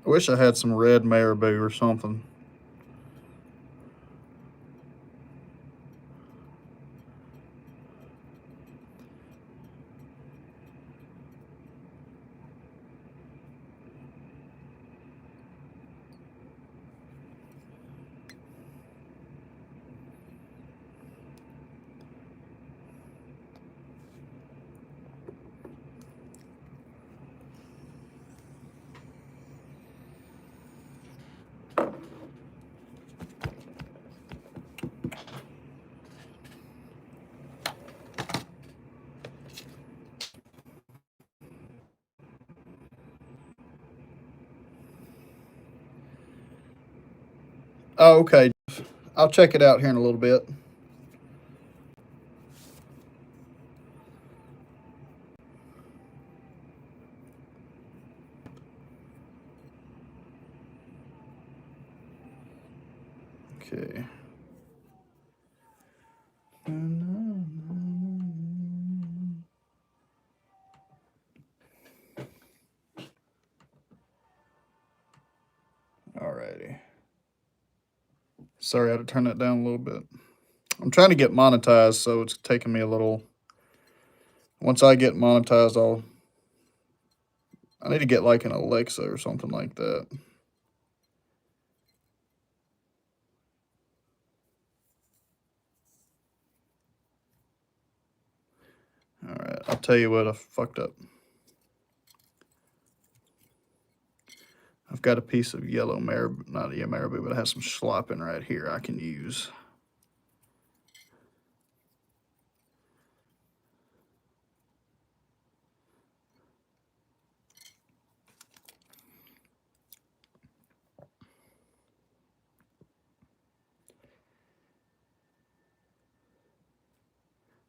I wish I had some red marabou or something. Oh, okay. I'll check it out here in a little bit. Okay. Alrighty. Sorry, I had to turn that down a little bit. I'm trying to get monetized, so it's taking me a little. Once I get monetized, I need to get like an Alexa or something like that. Alright, I'll tell you what I fucked up. I've got a piece of yellow marabou, not a marabou, but it has some schlappen right here I can use.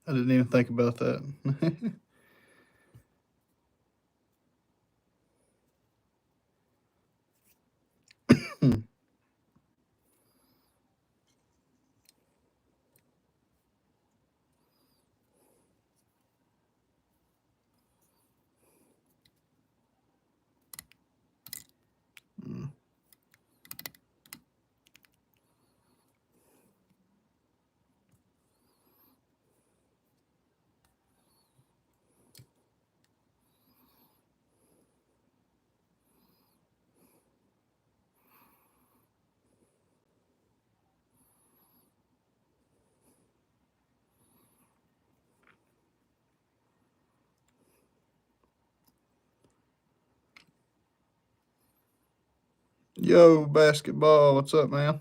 I didn't even think about that. Yo, basketball, what's up, man?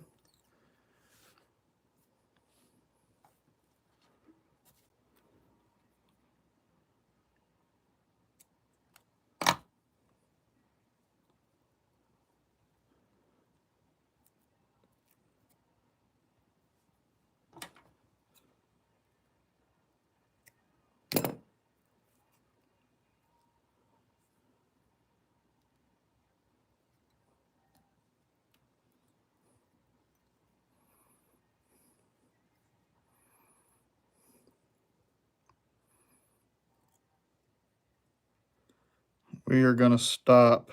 We are going to stop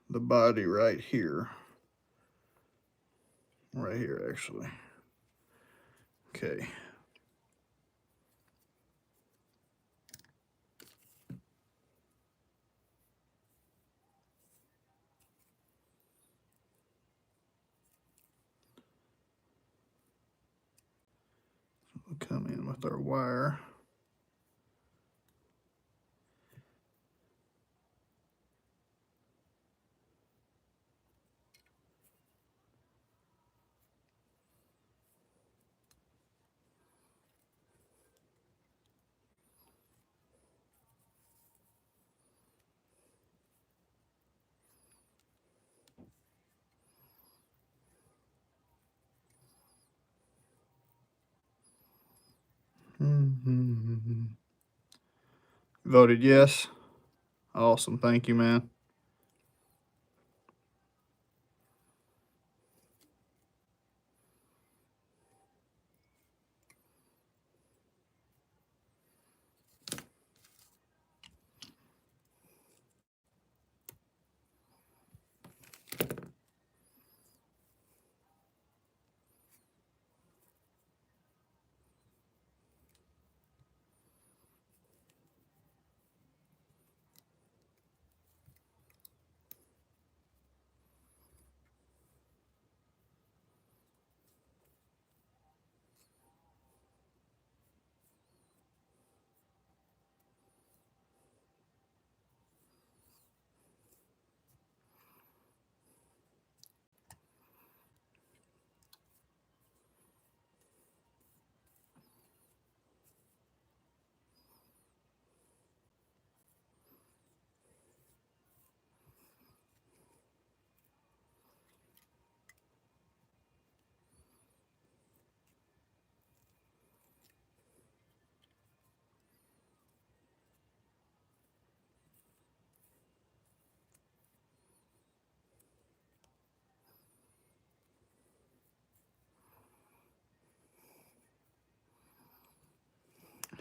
the body right here. Right here, actually. Okay. We'll come in with our wire. Voted yes. Awesome. Thank you, man.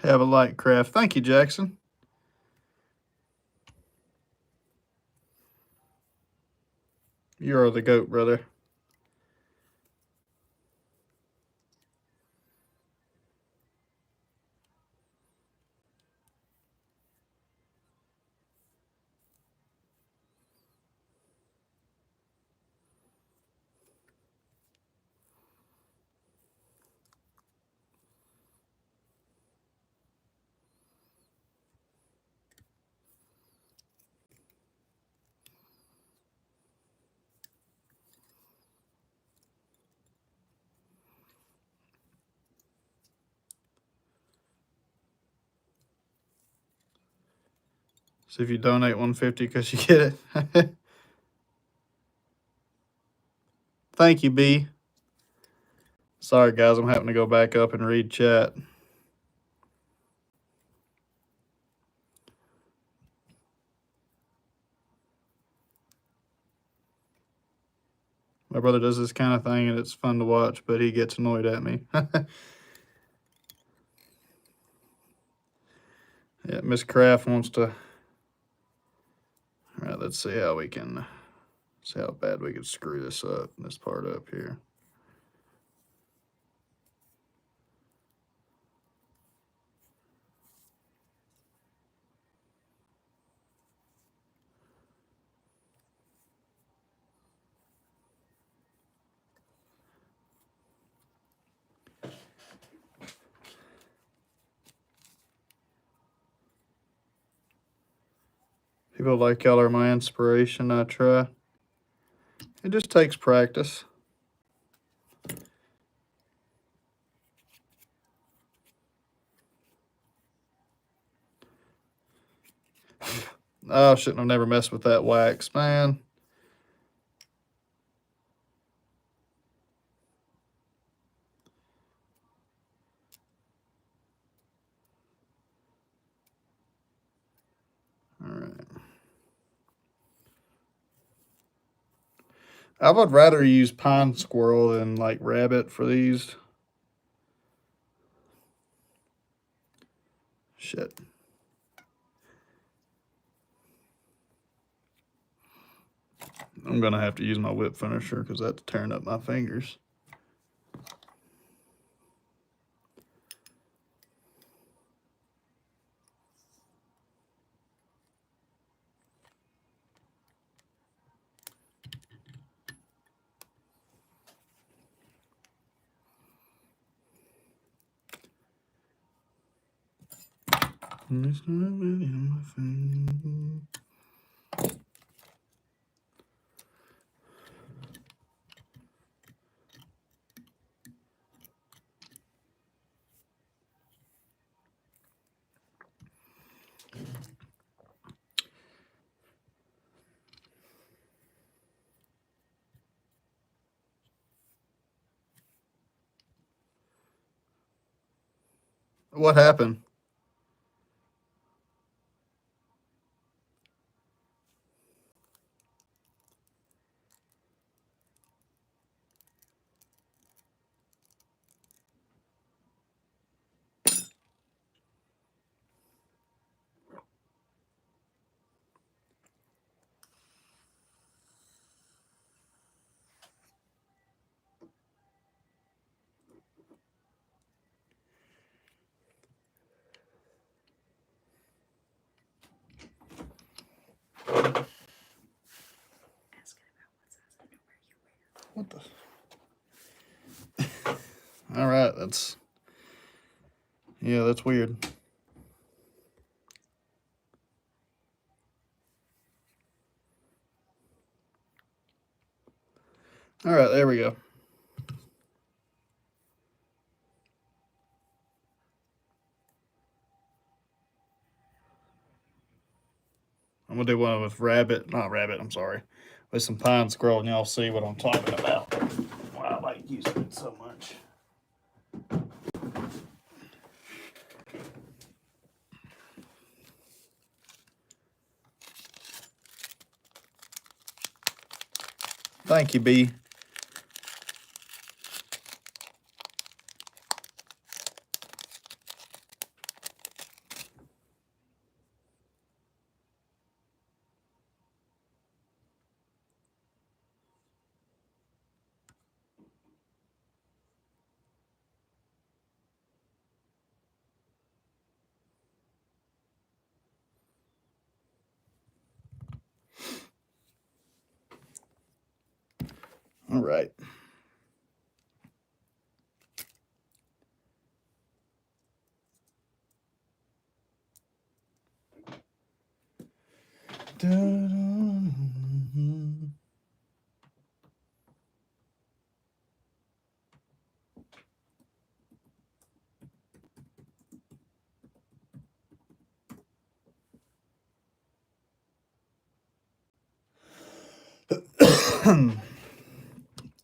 Have a light craft. Thank you, Jackson. You're the goat, brother. See if you donate 150 because you get it. Thank you, B. Sorry, guys, I'm having to go back up and read chat. My brother does this kind of thing, and it's fun to watch, but he gets annoyed at me. Yeah, Miss Kraft wants to. All right, let's see how we can. See how bad we can screw this up, this part up here. People like y'all are my inspiration. I try. It just takes practice. Oh, shouldn't have never messed with that wax, man. All right. I would rather use pine squirrel than like rabbit for these. Shit. I'm gonna have to use my whip finisher because that's tearing up my fingers. What happened? What the? All right, that's weird. All right, there we go. I'm gonna do one with I'm sorry, with some pine squirrel, and y'all see what I'm talking about. Why I like using it so much. Thank you, B. All right.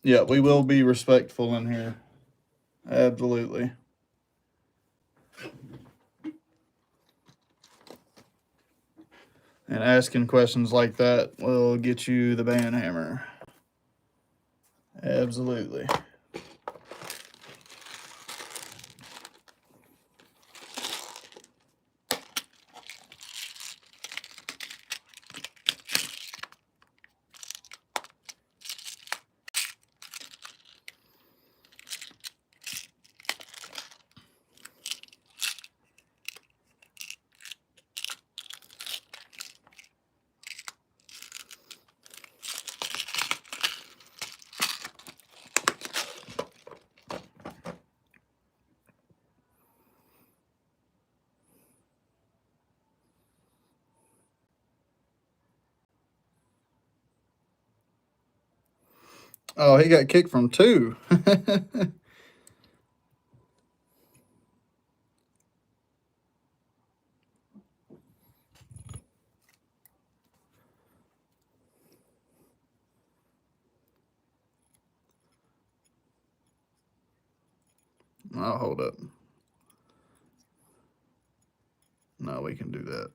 Yeah, we will be respectful in here. Absolutely. And asking questions like that will get you the band hammer. Absolutely. Oh, he got kicked from 2. I'll hold up. No, we can do that.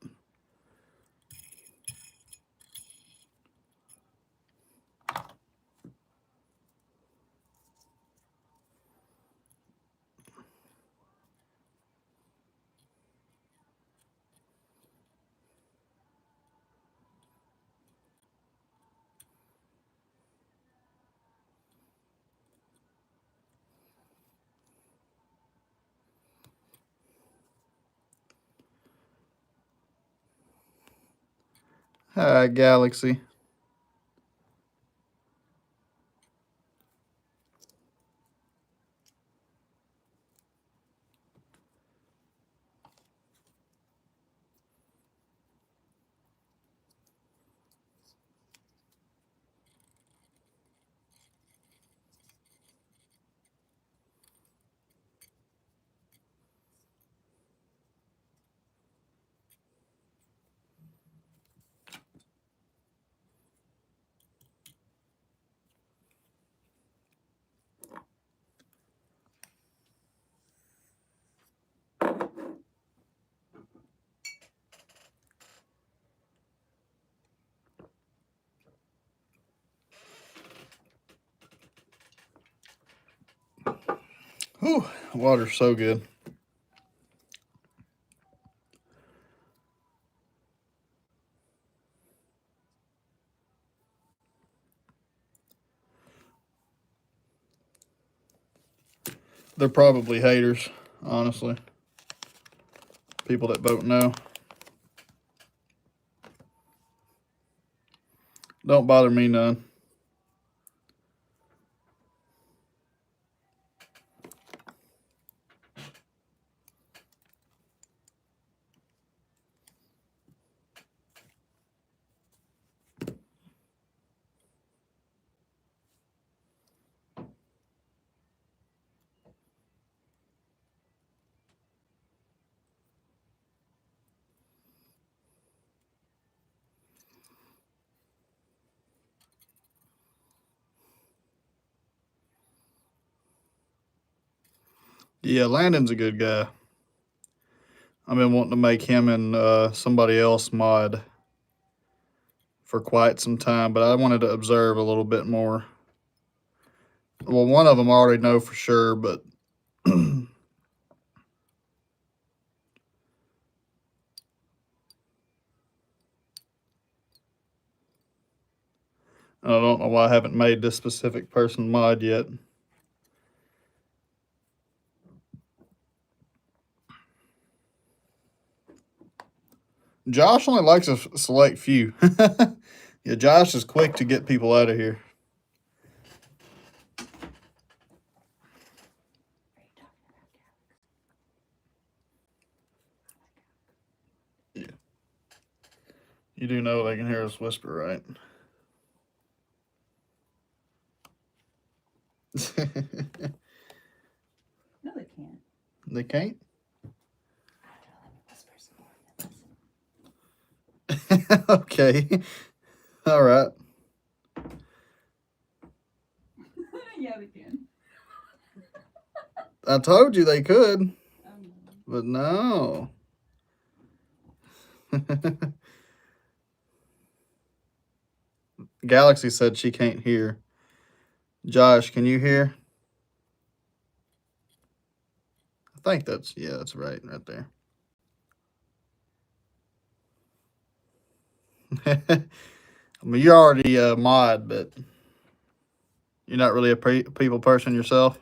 Hi, Galaxy. Whew, water's so good. They're probably haters, honestly. People that vote no. Don't bother me none. Yeah, Landon's a good guy. I've been wanting to make him and somebody else mod for quite some time, but I wanted to observe a little bit more. Well, one of them I already know for sure, but I don't know why I haven't made this specific person mod yet. Josh only likes a select few. Yeah, Josh is quick to get people out of here. You do know they can hear us whisper, right? No, they can't. They can't? I don't know, let me whisper some more. Okay. All right. Yeah, they can. I told you they could, No. but no. Galaxy said she can't hear. Josh, can you hear? I think that's right there. I mean, you're already a mod, but you're not really a people person yourself.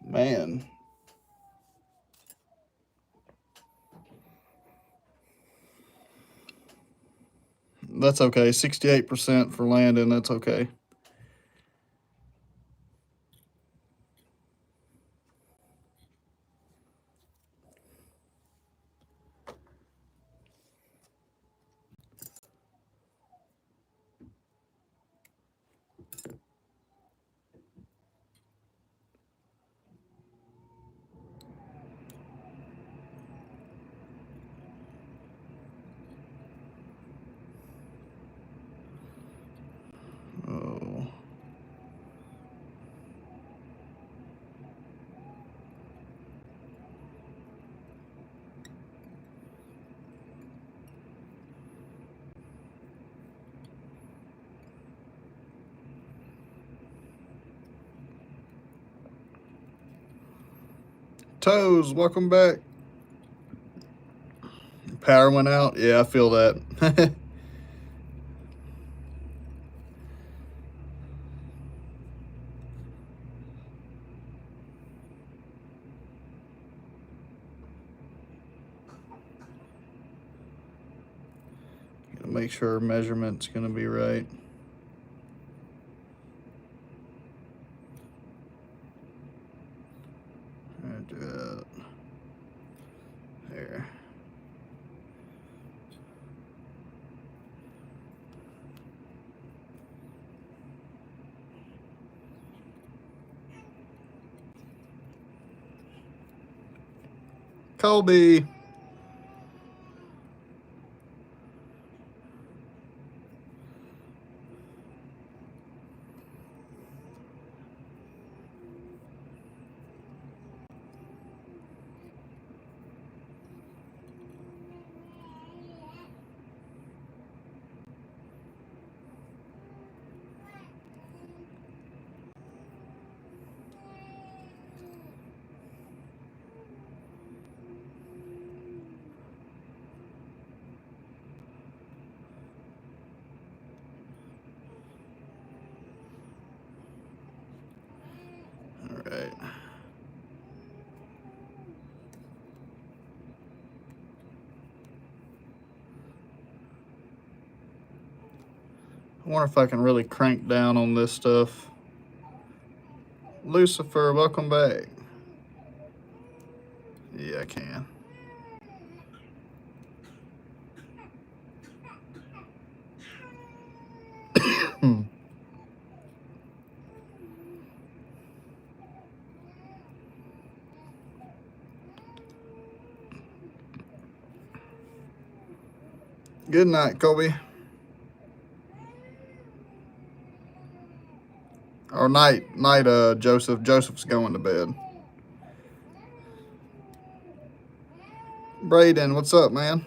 Man, that's okay. 68% for Landon. That's okay. Oh. Toes, welcome back. Power went out. Yeah, I feel that. Gotta make sure our measurement's gonna be right. There. Colby. All right. I wonder if I can really crank down on this stuff. Lucifer, welcome back. Yeah, I can. Good night, Colby. Or night, Joseph. Joseph's going to bed. Braden, what's up, man?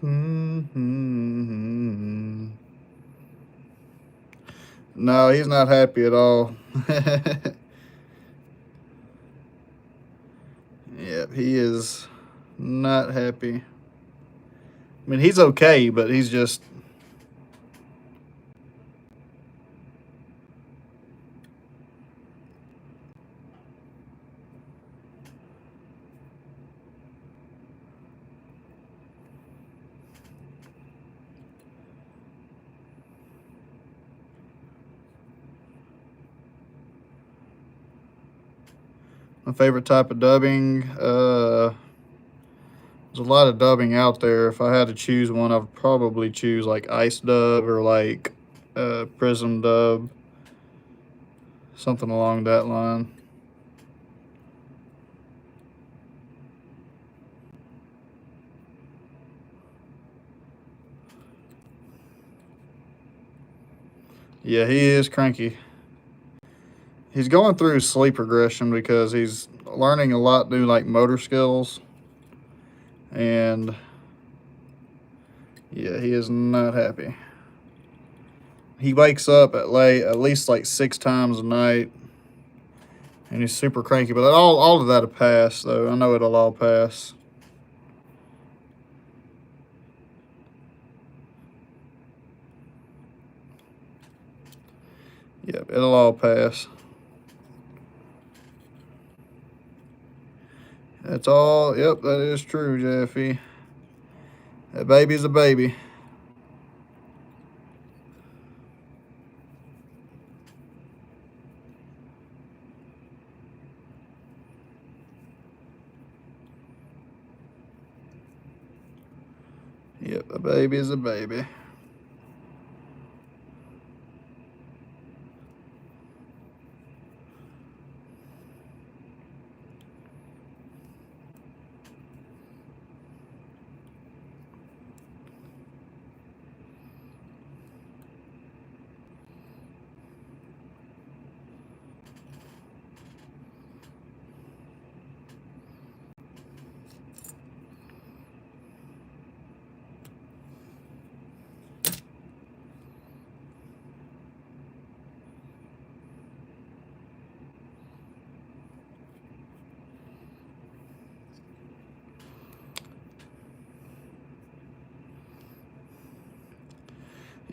Mm-hmm. No, he's not happy at all. Yep, he is not happy. I mean, he's okay, but he's just. My favorite type of dubbing. There's a lot of dubbing out there. If I had to choose one, I would probably choose like Ice Dub or like Prism Dub, something along that line. Yeah, he is cranky. He's going through sleep regression because he's learning a lot new like motor skills, and yeah, he is not happy. He wakes up at least like 6 times a night, and he's super cranky. But all of that'll pass, though. I know it'll all pass. Yep, it'll all pass. That's all. Yep, that is true, Jeffy. That baby's a baby. Yep, a baby is a baby.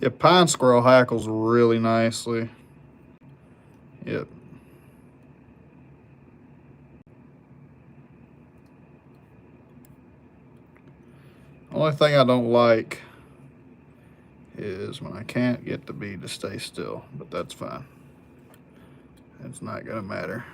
Yeah, pine squirrel hackles really nicely. Yep. Only thing I don't like is when I can't get the bee to stay still, but that's fine. It's not gonna matter.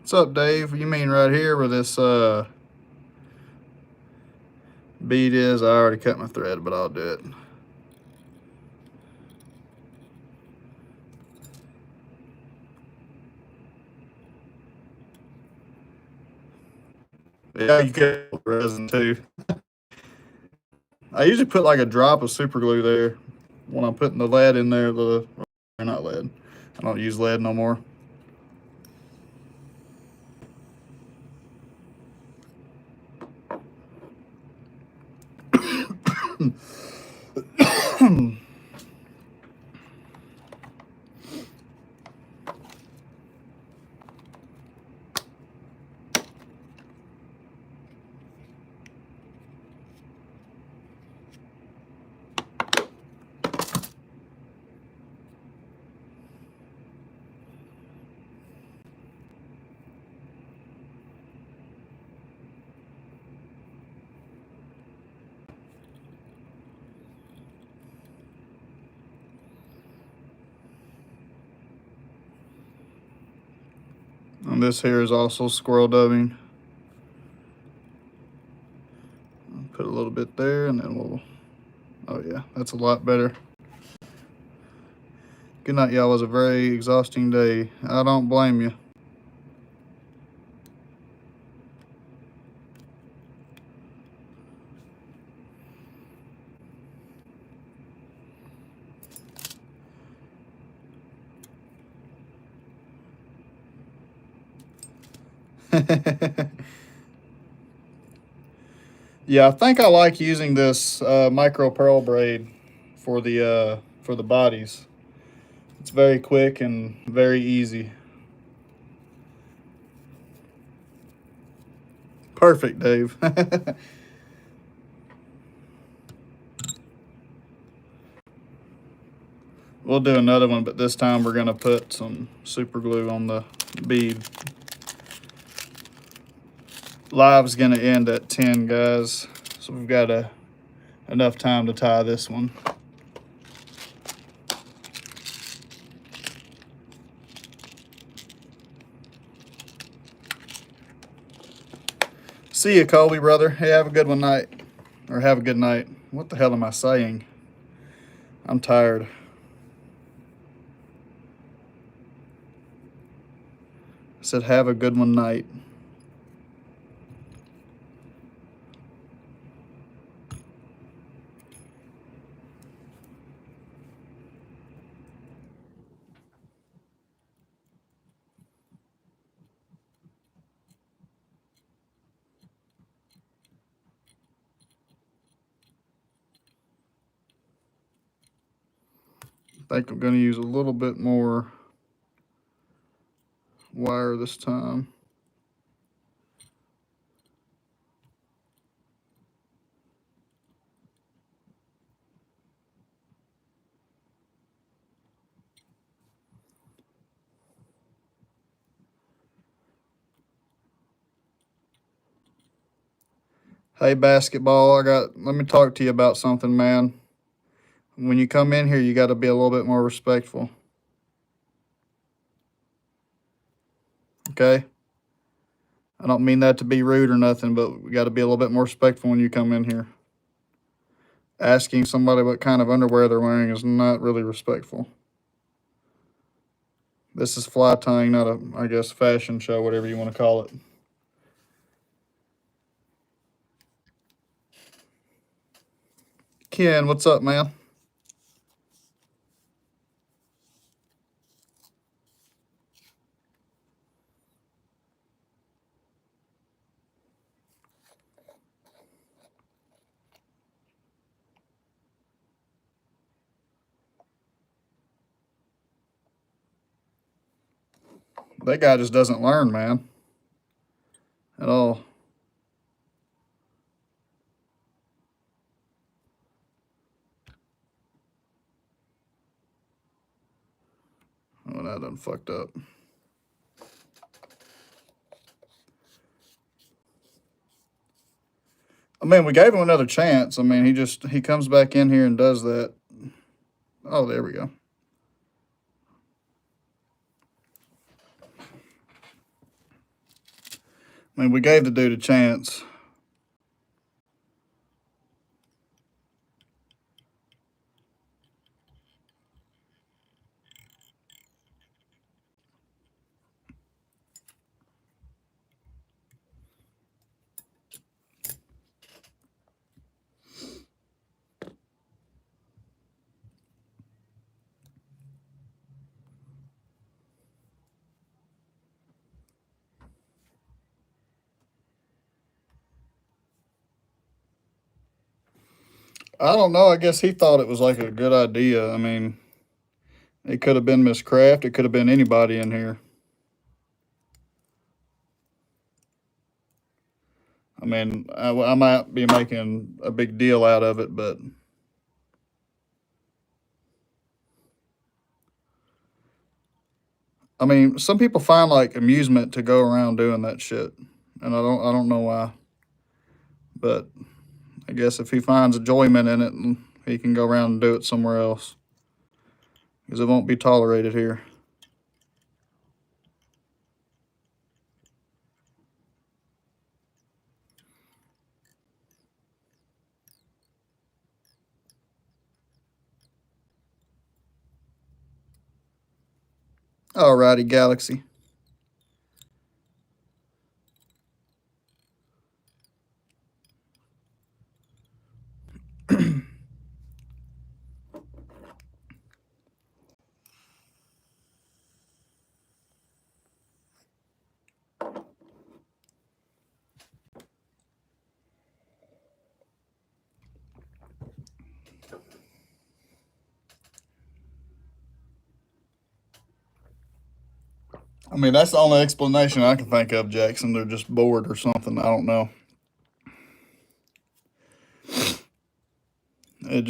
What's up, Dave? You mean right here where this bead is? I already cut my thread, but I'll do it. Yeah, you get resin too. I usually put like a drop of super glue there when I'm putting the lead in there. Not lead. I don't use lead no more. And this here is also squirrel dubbing. I'll put a little bit there, and then we'll. Oh yeah, that's a lot better. Good night, y'all. It was a very exhausting day. I don't blame you. Yeah, I think I like using this micro pearl braid for the bodies. It's very quick and very easy. Perfect, Dave. We'll do another one, but this time we're gonna put some super glue on the bead. Live's gonna end at 10, guys, so we've got enough time to tie this one. See you, Colby, brother. Hey, have a good one night. Or have a good night. What the hell am I saying? I'm tired. I said have a good one night. I think I'm gonna use a little bit more wire this time. Hey, basketball, let me talk to you about something, man. When you come in here, you got to be a little bit more respectful. Okay? I don't mean that to be rude or nothing, but we got to be a little bit more respectful when you come in here. Asking somebody what kind of underwear they're wearing is not really respectful. This is fly tying, not a, I guess, fashion show, whatever you want to call it. Ken, what's up, man? That guy just doesn't learn, man. At all. Oh, that done fucked up. I mean, we gave him another chance. I mean, he comes back in here and does that. Oh, there we go. I mean, we gave the dude a chance. I don't know. I guess he thought it was like a good idea. I mean, it could have been Miss Kraft. It could have been anybody in here. I mean, I might be making a big deal out of it, but I mean, some people find like amusement to go around doing that shit, and I don't know why. But I guess if he finds enjoyment in it, he can go around and do it somewhere else, because it won't be tolerated here. Alrighty, Galaxy. I mean, that's the only explanation I can think of, Jackson. They're just bored or something. I don't know. I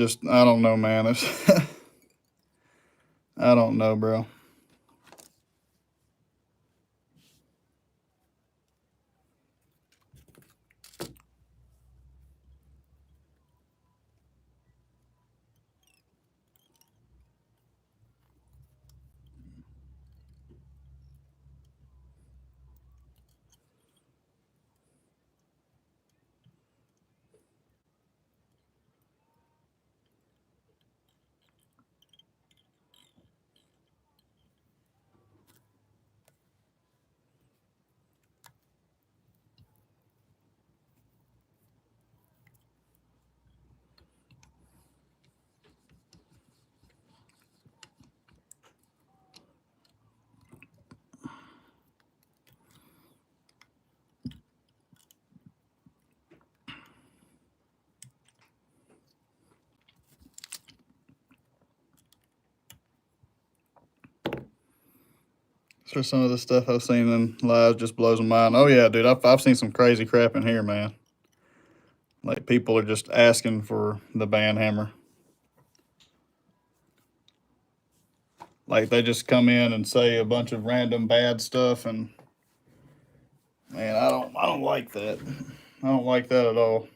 don't know, man. I don't know, bro. So some of the stuff I've seen in live just blows my mind. Oh yeah, dude, I've seen some crazy crap in here, man. Like people are just asking for the band hammer. Like they just come in and say a bunch of random bad stuff, and man, I don't like that. I don't like that at all.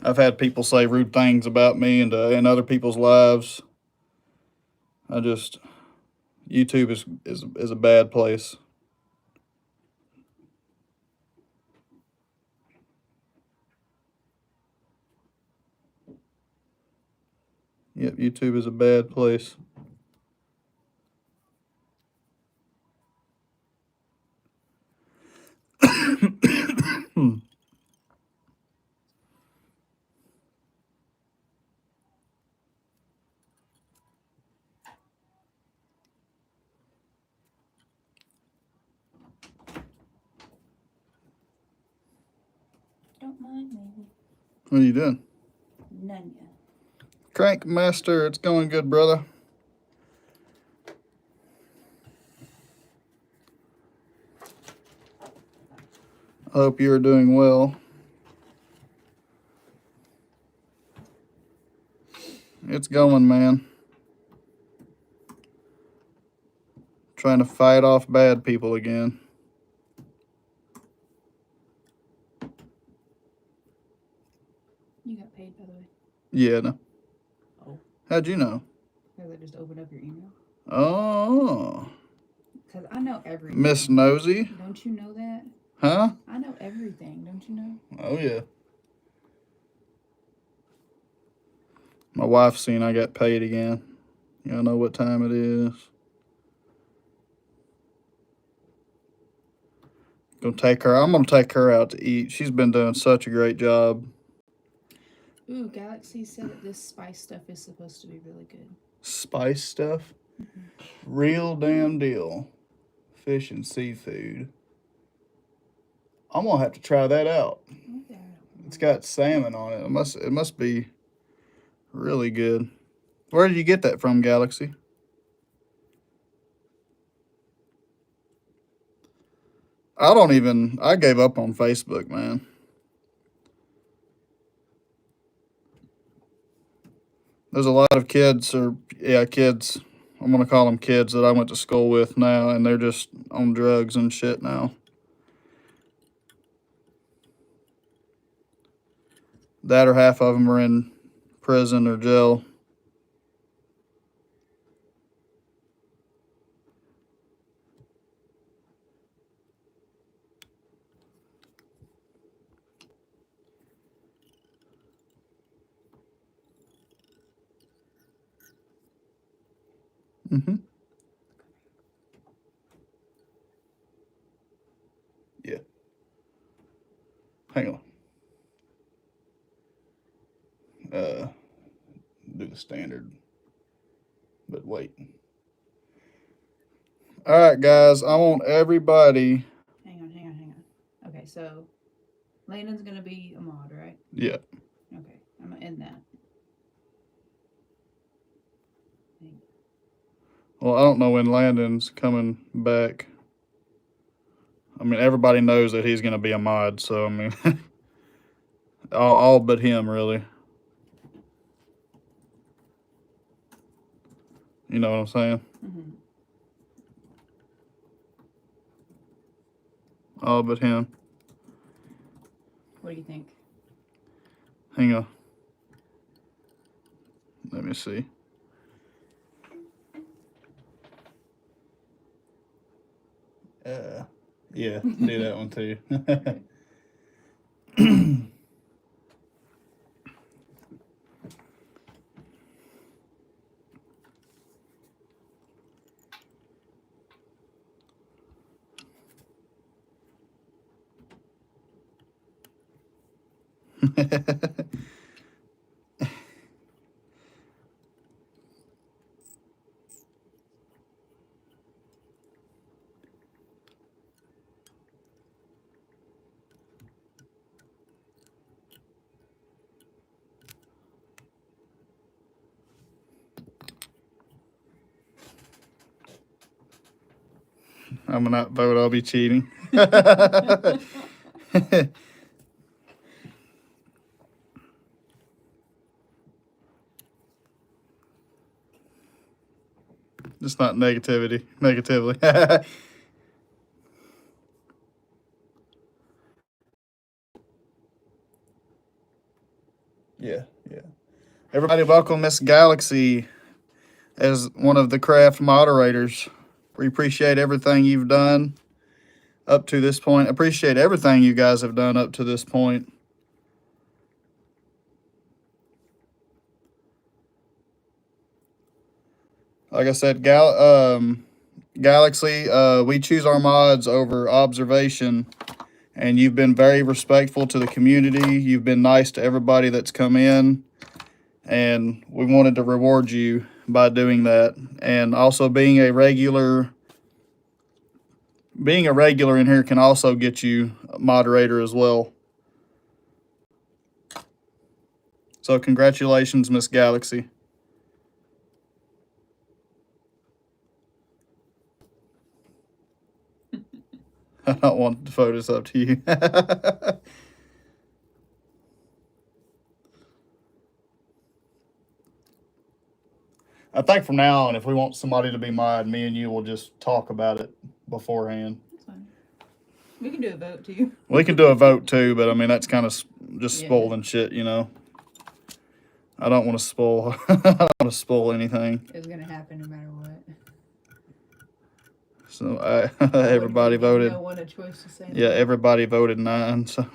I've had people say rude things about me and in other people's lives. YouTube is a bad place. Yep, YouTube is a bad place. Don't mind me. What are you doing? None ya. Crank Master, it's going good, brother. I hope you are doing well. It's going, man. Trying to fight off bad people again. You got paid, by the way. Yeah, no. Oh. How'd you know? Because I just opened up your email. Oh. Because I know everything. Miss Nosy. Don't you know that? Huh? I know everything. Don't you know? Oh, yeah. My wife's seen I got paid again. Y'all know what time it is. I'm gonna take her out to eat. She's been doing such a great job. Ooh, Galaxy said that this spice stuff is supposed to be really good. Spice stuff? Real damn deal. Fish and seafood. I'm gonna have to try that out. Okay. It's got salmon on it. It must be really good. Where did you get that from, Galaxy? I gave up on Facebook, man. There's a lot of kids, kids. I'm gonna call them kids that I went to school with now, and they're just on drugs and shit now. That or half of them are in prison or jail. Mm-hmm. Yeah. Hang on. Do the standard. But wait. All right, guys. I want everybody. Hang on. Okay, so Landon's gonna be a mod, right? Yeah. Okay, I'm gonna end that. Well, I don't know when Landon's coming back. I mean, everybody knows that he's going to be a mod, so I mean, all but him, really. You know what I'm saying? Mm-hmm. All but him. What do you think? Hang on. Let me see. Yeah, do that one too. I'm gonna not vote. I'll be cheating. It's not negativity. Negatively. Yeah. Everybody, welcome Miss Galaxy as one of the craft moderators. We appreciate everything you've done up to this point. Appreciate everything you guys have done up to this point. Like I said, Galaxy, we choose our mods over observation, and you've been very respectful to the community. You've been nice to everybody that's come in, and we wanted to reward you by doing that. And also being a regular in here can also get you a moderator as well. So congratulations, Miss Galaxy. I don't want the photos up to you. I think from now on, if we want somebody to be mod, me and you will just talk about it beforehand. That's fine. We can do a vote too. We can do a vote too, but I mean, that's kind of just Yeah. spoiling shit, you know? I don't want to spoil. I don't want to spoil anything. It's gonna happen no matter what. So everybody voted. No one a choice to say. Yeah, that. everybody voted 9. So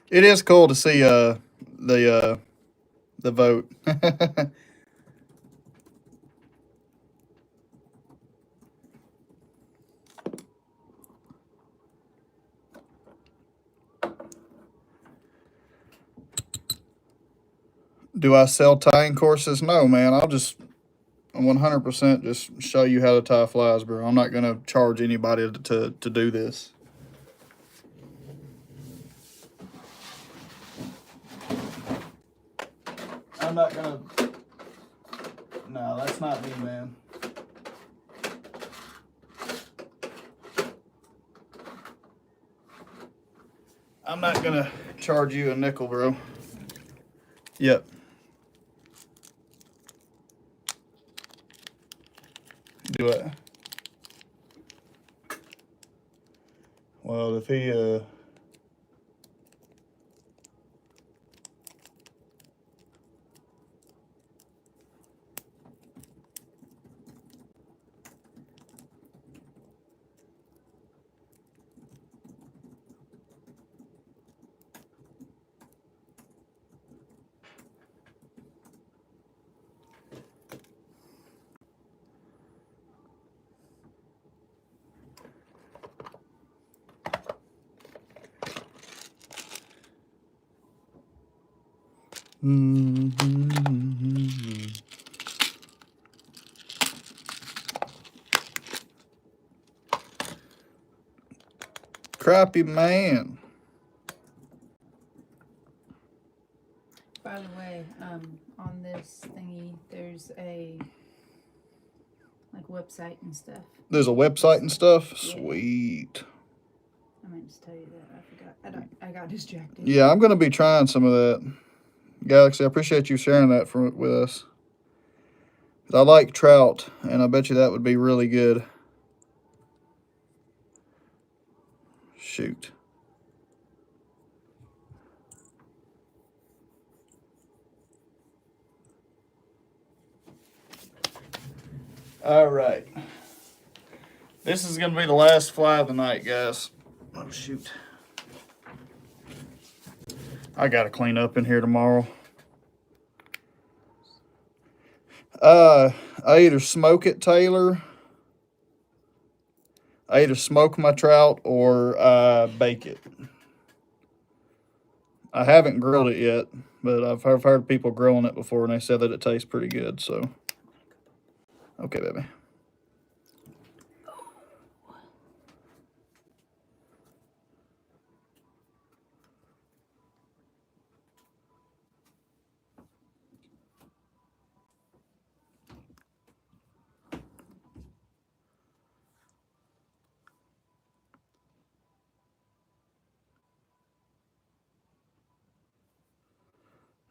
it is cool to see the vote. Do I sell tying courses? No, man. I'll just 100% just show you how to tie flies, bro. I'm not gonna charge anybody to do this. I'm not gonna. No, that's not me, man. I'm not gonna charge you a nickel, bro. Yep. Do it. Well, if he Crappy man. By the way, on this thingy, there's a like website and stuff. There's a website and stuff? Yeah. Sweet. I meant to tell you that. I forgot. I got distracted. Yeah, I'm going to be trying some of that. Galaxy, I appreciate you sharing that with us. I like trout, and I bet you that would be really good. Shoot. All right. This is going to be the last fly of the night, guys. Oh, shoot. I got to clean up in here tomorrow. I either smoke it, Taylor. I either smoke my trout or bake it. I haven't grilled it yet, but I've heard people grilling it before, and they said that it tastes pretty good, so. Okay, baby.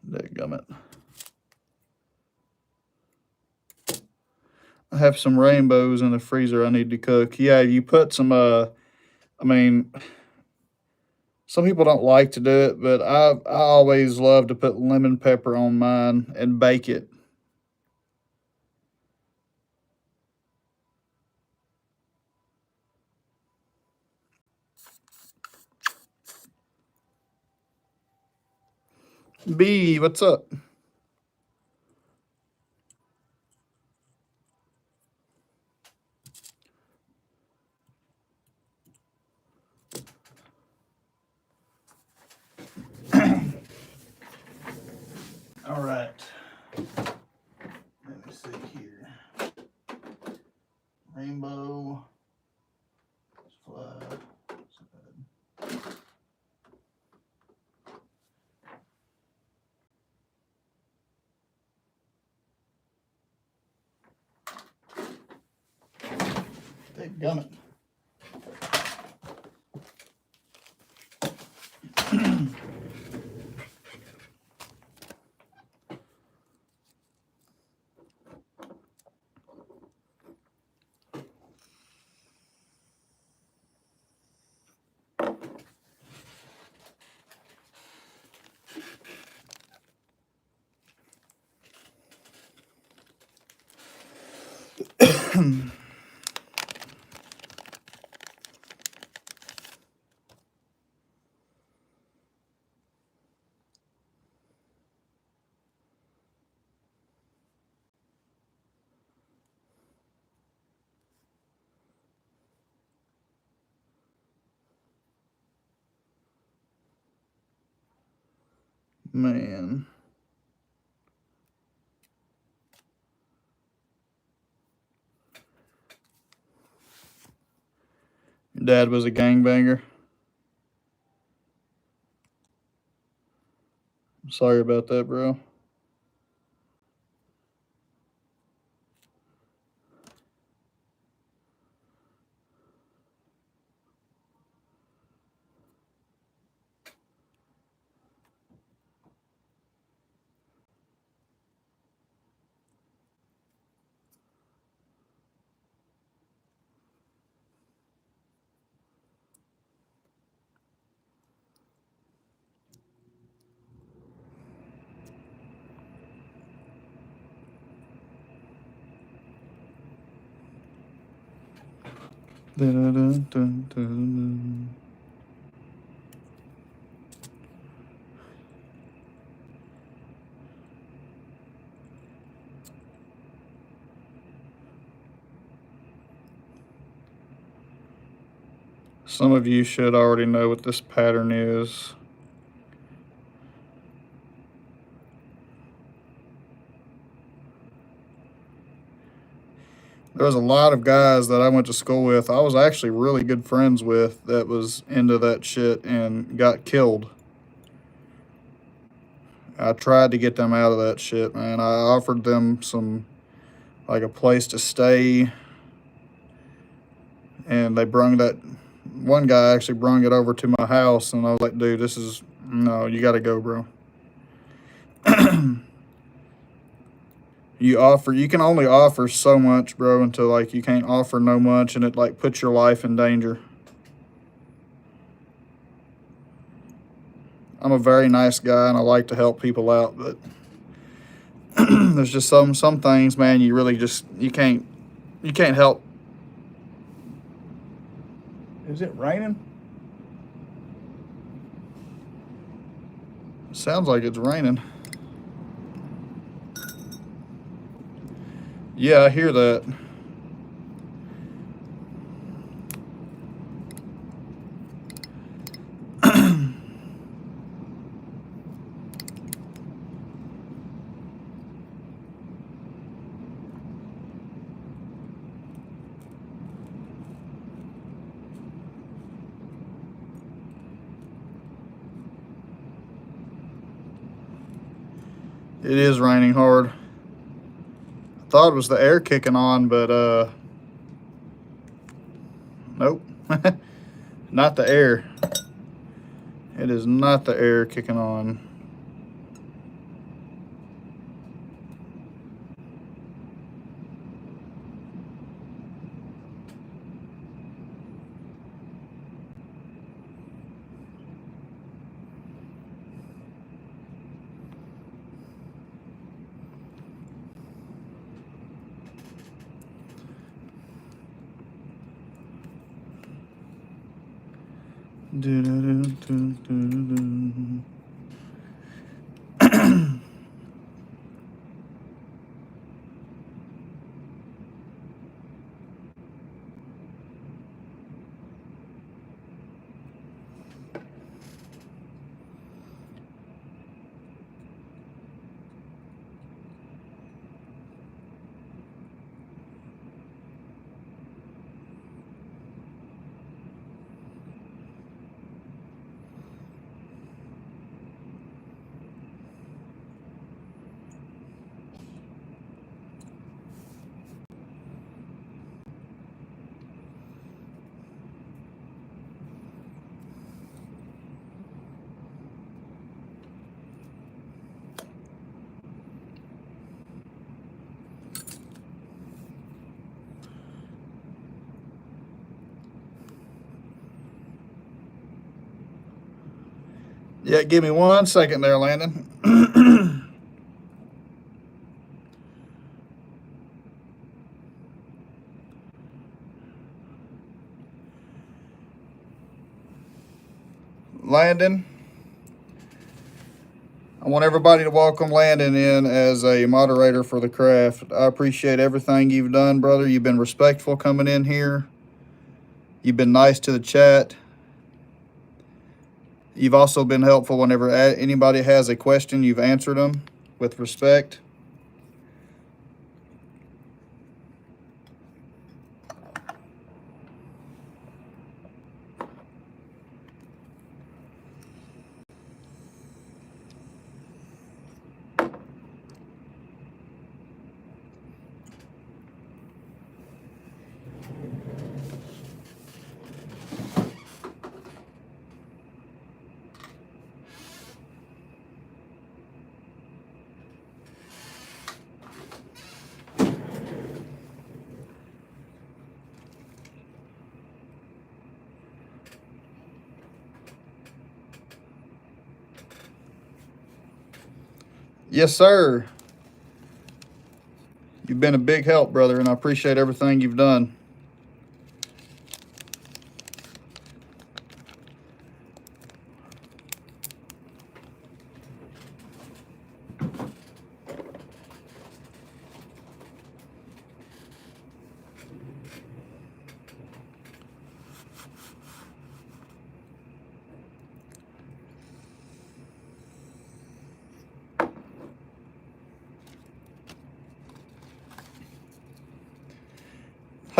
Dadgummit. I have some rainbows in the freezer I need to cook. Yeah, you put some, I mean, some people don't like to do it, but I always love to put lemon pepper on mine and bake it. B, what's up? All right. Let me see here. Rainbow. Fly. Dadgummit. Man. Your dad was a gangbanger. I'm sorry about that, bro. Dun, dun, dun, dun. Some of you should already know what this pattern is. There was a lot of guys that I went to school with. I was actually really good friends with that was into that shit and got killed. I tried to get them out of that shit, man. I offered them some, like, a place to stay, and they brung that. One guy actually brung it over to my house, and I was like, dude, this is, no, you got to go, bro. You can only offer so much, bro, until, like, you can't offer no much, and it, like, puts your life in danger. I'm a very nice guy, and I like to help people out, but there's just some things, man, you really just, you can't help. Is it raining? Sounds like it's raining. Yeah, I hear that. It is raining hard. I thought it was the air kicking on, but nope. Not the air. It is not the air kicking on. Yeah, give me 1 second there, Landon. Landon, I want everybody to welcome Landon in as a moderator for the craft. I appreciate everything you've done, brother. You've been respectful coming in here. You've been nice to the chat. You've also been helpful whenever anybody has a question. You've answered them with respect. Yes, sir. You've been a big help, brother, and I appreciate everything you've done.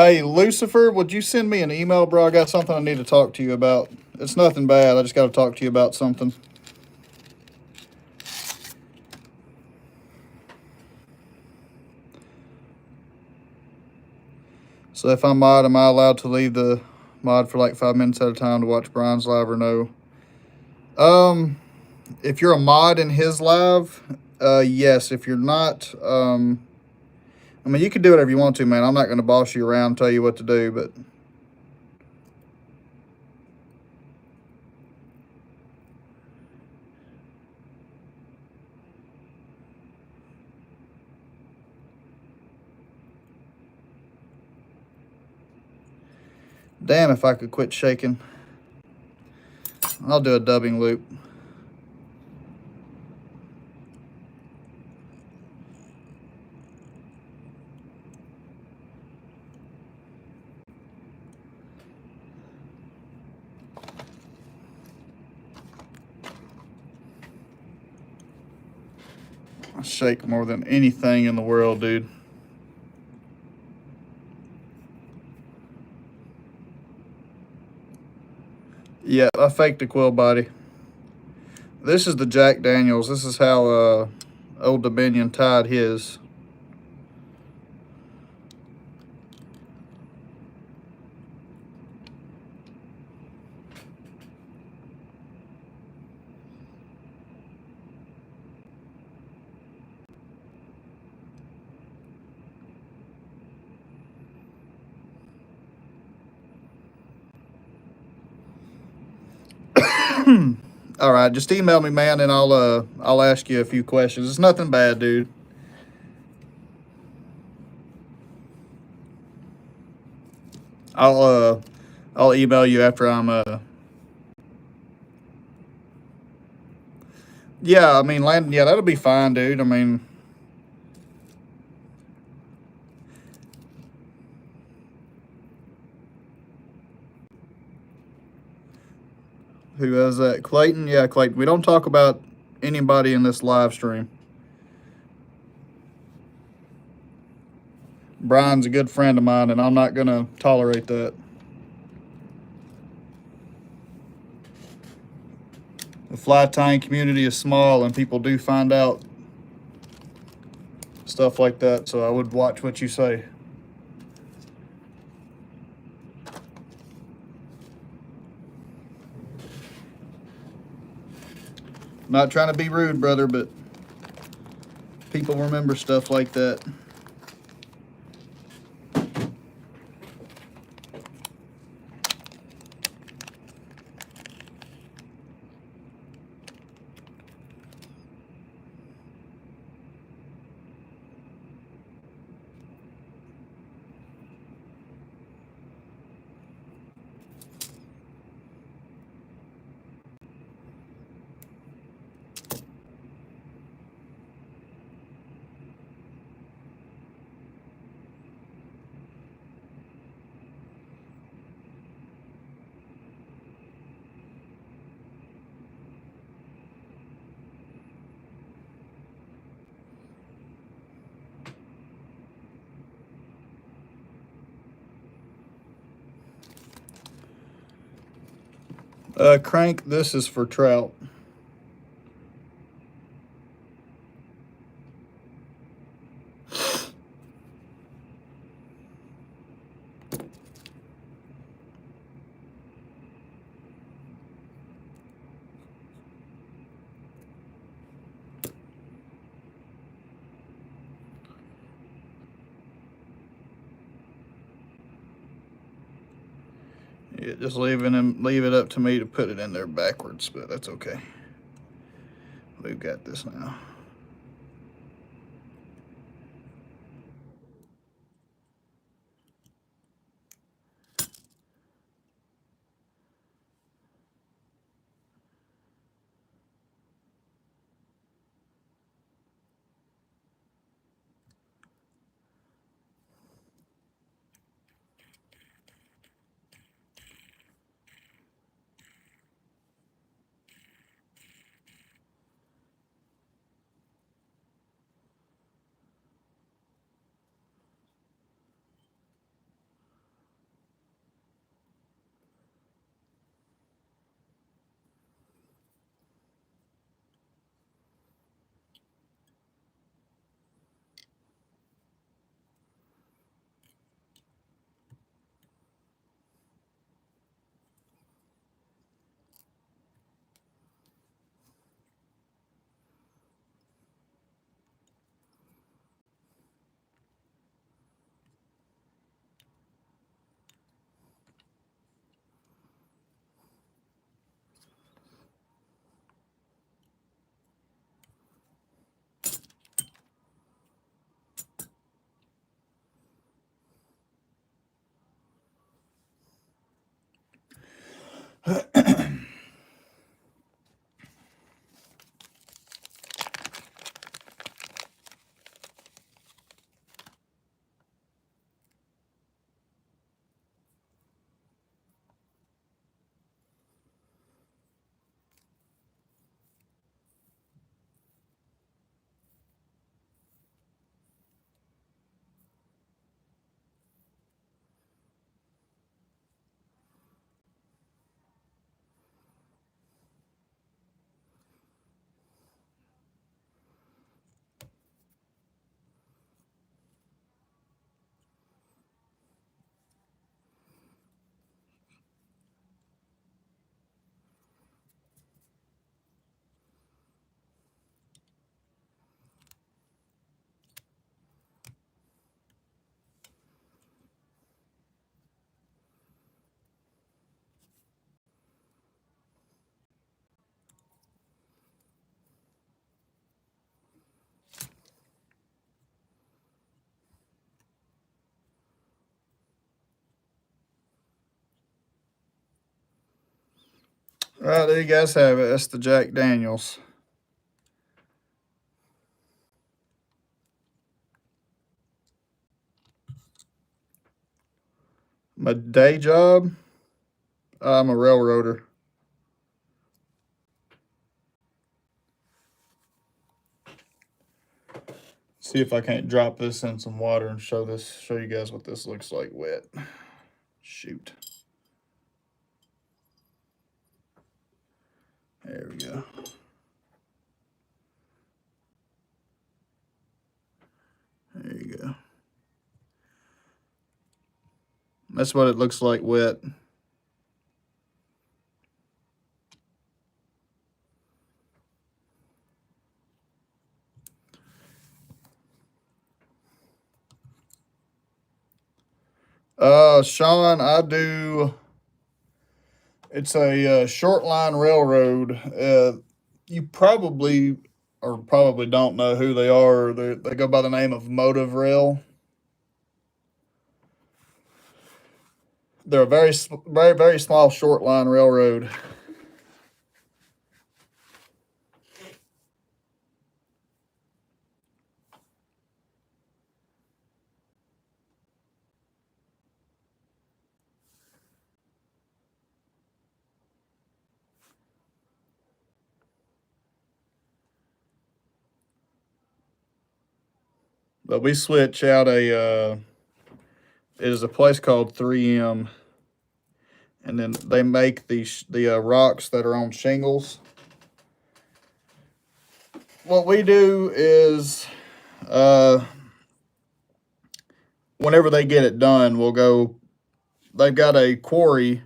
Hey, Lucifer, would you send me an email, bro? I got something I need to talk to you about. It's nothing bad. I just got to talk to you about something. So if I'm mod, am I allowed to leave the mod for like 5 minutes at a time to watch Brian's live or no? If you're a mod in his live, yes. If you're not, I mean, you can do whatever you want to, man. I'm not going to boss you around and tell you what to do, but damn if I could quit shaking. I'll do a dubbing loop. I shake more than anything in the world, dude. Yeah, I faked a quill body. This is the Jack Daniels. This is how Old Dominion tied his. All right, just email me, man, and I'll ask you a few questions. It's nothing bad, dude. I'll email you after I'm yeah, I mean, Landon, yeah, that'll be fine, dude. I mean, who has that? Clayton? Yeah, Clayton. We don't talk about anybody in this live stream. Brian's a good friend of mine, and I'm not going to tolerate that. The fly tying community is small, and people do find out stuff like that, so I would watch what you say. Not trying to be rude, brother, but people remember stuff like that. Crank, this is for trout. Yeah, just leave it up to me to put it in there backwards, but that's okay. We've got this now. All right, there you guys have it. That's the Jack Daniels. My day job, I'm a railroader. See if I can't drop this in some water and show you guys what this looks like wet. Shoot. There we go. There you go. That's what it looks like wet. Sean, I do. It's a short line railroad. You probably don't know who they are. They go by the name of Motive Rail. They're a very small short line railroad. But we switch out it is a place called 3M, and then they make the rocks that are on shingles. What we do is, whenever they get it done, we'll go. They've got a quarry.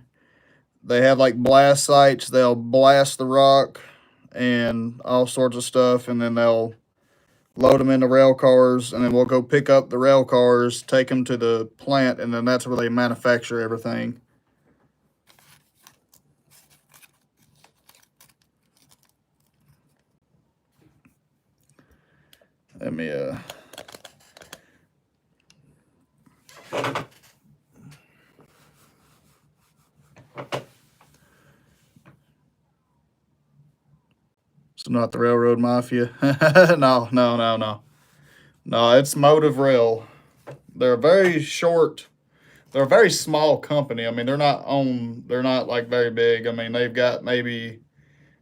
They have like blast sites. They'll blast the rock and all sorts of stuff, and then they'll load them into rail cars, and then we'll go pick up the rail cars, take them to the plant, and then that's where they manufacture everything. Let me It's not the Railroad Mafia. No. No, it's Motive Rail. They're very short. They're a very small company. I mean, they're not like very big. I mean, they've got maybe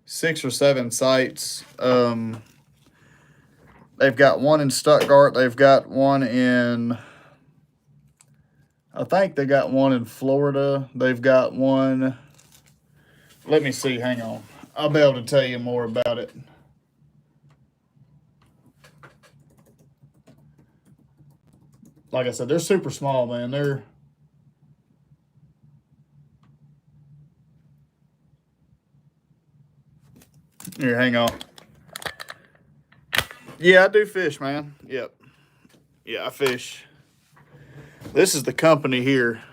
6 or 7 sites. They've got one in Stuttgart. They've got one in, I think they got one in Florida. They've got one. Let me see. Hang on. I'll be able to tell you more about it. Like I said, they're super small, man. Here, hang on. Yeah, I do fish, man. Yep. Yeah, I fish. This is the company here,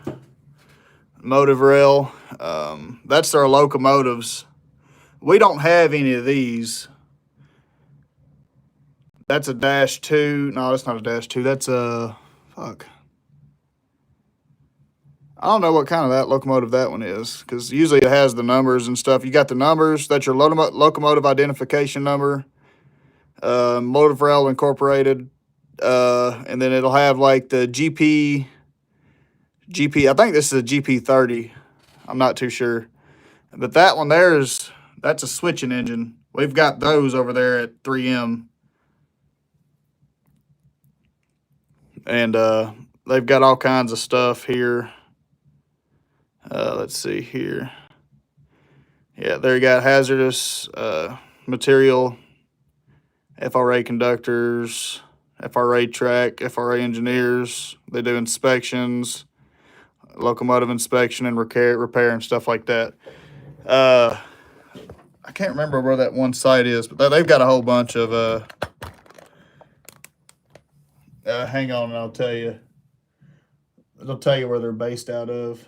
Motive Rail. That's their locomotives. We don't have any of these. That's a -2. No, that's not a -2. That's a fuck. I don't know what kind of that locomotive that one is, because usually it has the numbers and stuff. You got the numbers, that's your locomotive identification number, Motive Rail Incorporated, and then it'll have like the GP. I think this is a GP30. I'm not too sure, but that one that's a switching engine. We've got those over there at 3M, and they've got all kinds of stuff here. Let's see here. Yeah, there you got hazardous material, FRA conductors, FRA track, FRA engineers. They do inspections, locomotive inspection and repair and stuff like that. I can't remember where that one site is, but they've got a whole bunch of. Hang on, and I'll tell you. It'll tell you where they're based out of.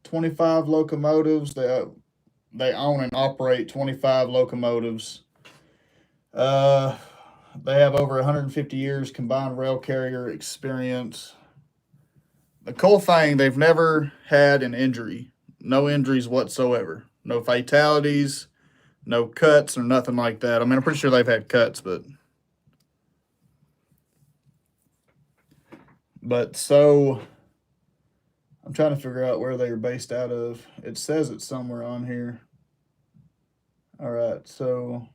25 locomotives. They own and operate 25 locomotives. They have over 150 years combined rail carrier experience. The cool thing, they've never had an injury. No injuries whatsoever. No fatalities, no cuts or nothing like that. I mean, I'm pretty sure they've had cuts, but so I'm trying to figure out where they are based out of. It says it's somewhere on here. All right, so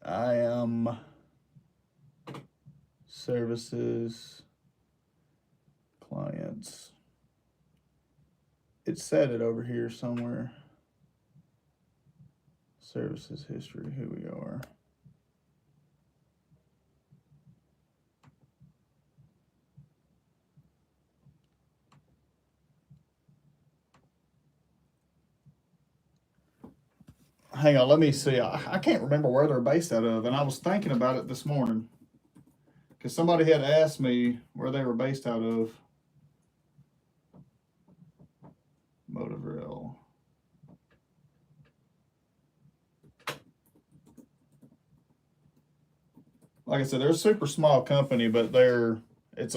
I am services, clients. It said it over here somewhere. Services history, here we are. Hang on, let me see. I can't remember where they're based out of, and I was thinking about it this morning because somebody had asked me where they were based out of. Motive Rail. Like I said, they're a super small company, but it's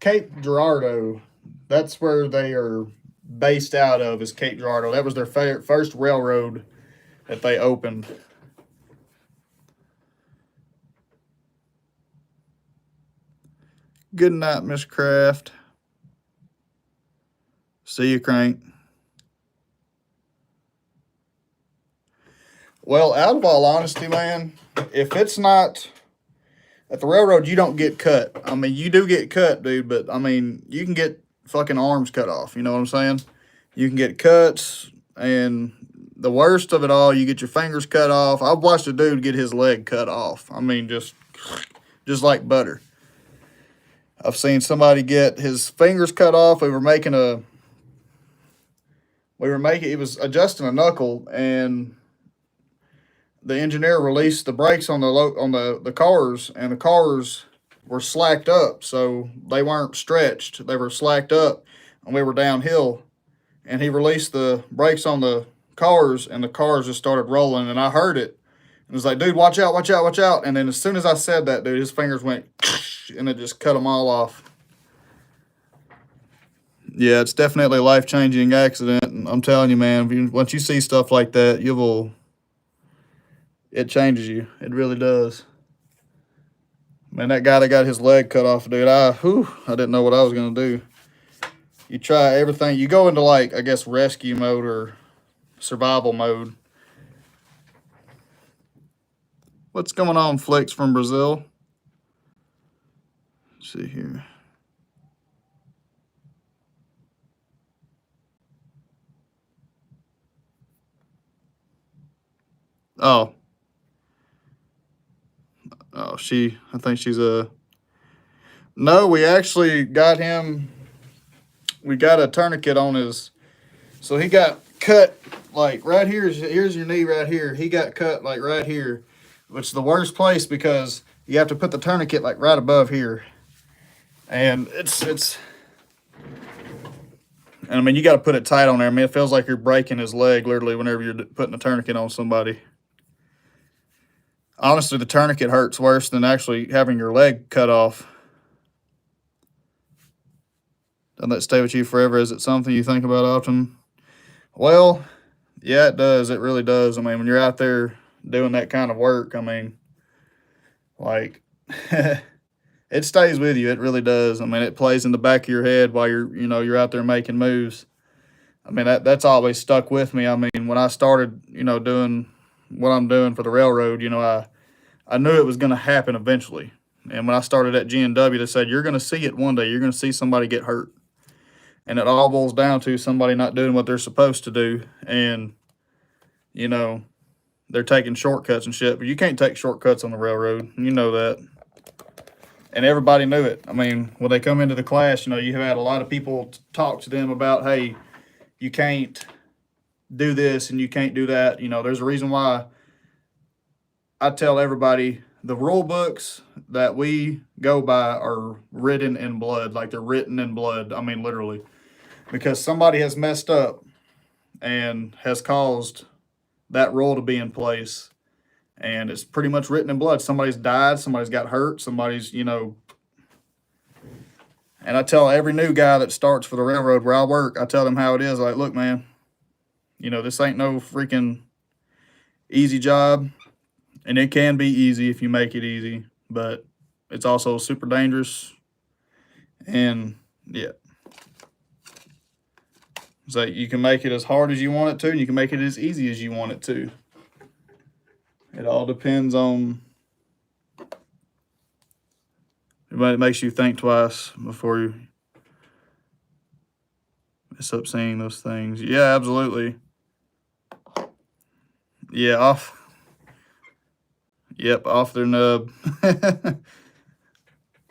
Cape Girardeau. That's where they are based out of, is Cape Girardeau. That was their first railroad that they opened. Good night, Miss Kraft. See you, Crank. Well, out of all honesty, man, if it's not at the railroad, you don't get cut. I mean, you do get cut, dude, but I mean, you can get fucking arms cut off. You know what I'm saying? You can get cuts, and the worst of it all, you get your fingers cut off. I've watched a dude get his leg cut off. I mean, just like butter. I've seen somebody get his fingers cut off. He was adjusting a knuckle, and the engineer released the brakes on the cars, and the cars were slacked up, so they weren't stretched. They were slacked up, and we were downhill. And he released the brakes on the cars, and the cars just started rolling, and I heard it. It was like, dude, watch out, watch out, watch out. And then as soon as I said that, dude, his fingers went, and it just cut them all off. Yeah, it's definitely a life-changing accident. And I'm telling you, man, once you see stuff like that, it changes you. It really does. Man, that guy that got his leg cut off, dude, I didn't know what I was going to do. You try everything. You go into, like, I guess, rescue mode or survival mode. What's going on, Flex from Brazil? Let's see here. Oh, I think she's no, we actually got him, we got a tourniquet on his, so he got cut, like, right here, here's your knee right here. He got cut, like, right here, which is the worst place because you have to put the tourniquet, like, right above here. And it's And I mean, you got to put it tight on there. I mean, it feels like you're breaking his leg literally whenever you're putting a tourniquet on somebody. Honestly, the tourniquet hurts worse than actually having your leg cut off. Doesn't that stay with you forever? Is it something you think about often? Well, yeah, it does. It really does. I mean, when you're out there doing that kind of work, I mean, like, it stays with you. It really does. I mean, it plays in the back of your head while you're out there making moves. I mean, that's always stuck with me. I mean, when I started, doing what I'm doing for the railroad, I knew it was going to happen eventually. And when I started at GNW, they said, you're going to see it one day. You're going to see somebody get hurt. And it all boils down to somebody not doing what they're supposed to do. And, they're taking shortcuts and shit. But you can't take shortcuts on the railroad. You know that. And everybody knew it. I mean, when they come into the class, you had a lot of people talk to them about, hey, you can't do this and you can't do that. There's a reason why I tell everybody the rule books that we go by are written in blood, like they're written in blood. I mean, literally, because somebody has messed up and has caused that rule to be in place. And it's pretty much written in blood. Somebody's died, somebody's got hurt, somebody's, and I tell every new guy that starts for the railroad where I work, I tell them how it is. Like, look, man, this ain't no freaking easy job. And it can be easy if you make it easy, but it's also super dangerous. And yeah. So you can make it as hard as you want it to, and you can make it as easy as you want it to. It all depends on, it makes you think twice before you mess up saying those things. Yeah, absolutely. Yeah, off their nub. I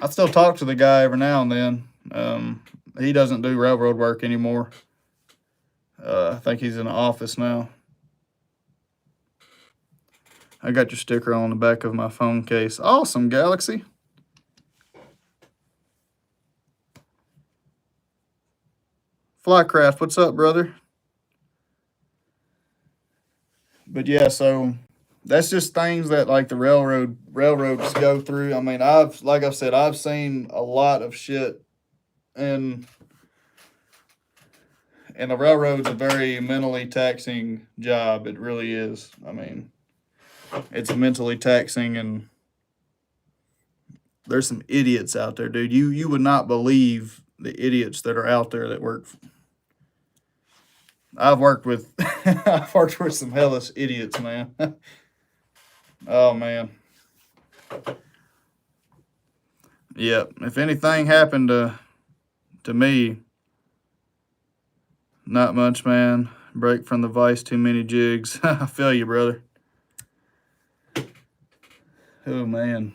still talk to the guy every now and then. He doesn't do railroad work anymore. I think he's in the office now. I got your sticker on the back of my phone case. Awesome, Galaxy. Flycraft, what's up, brother? But yeah, so that's just things that like the railroads go through. I mean, like I said, I've seen a lot of shit, and the railroad's a very mentally taxing job. It really is. I mean, it's mentally taxing, and there's some idiots out there, dude. You would not believe the idiots that are out there that work. I've worked with some hellish idiots, man. Oh man. Yep. If anything happened to me, not much, man. Break from the vice, too many jigs. I feel you, brother. Oh man.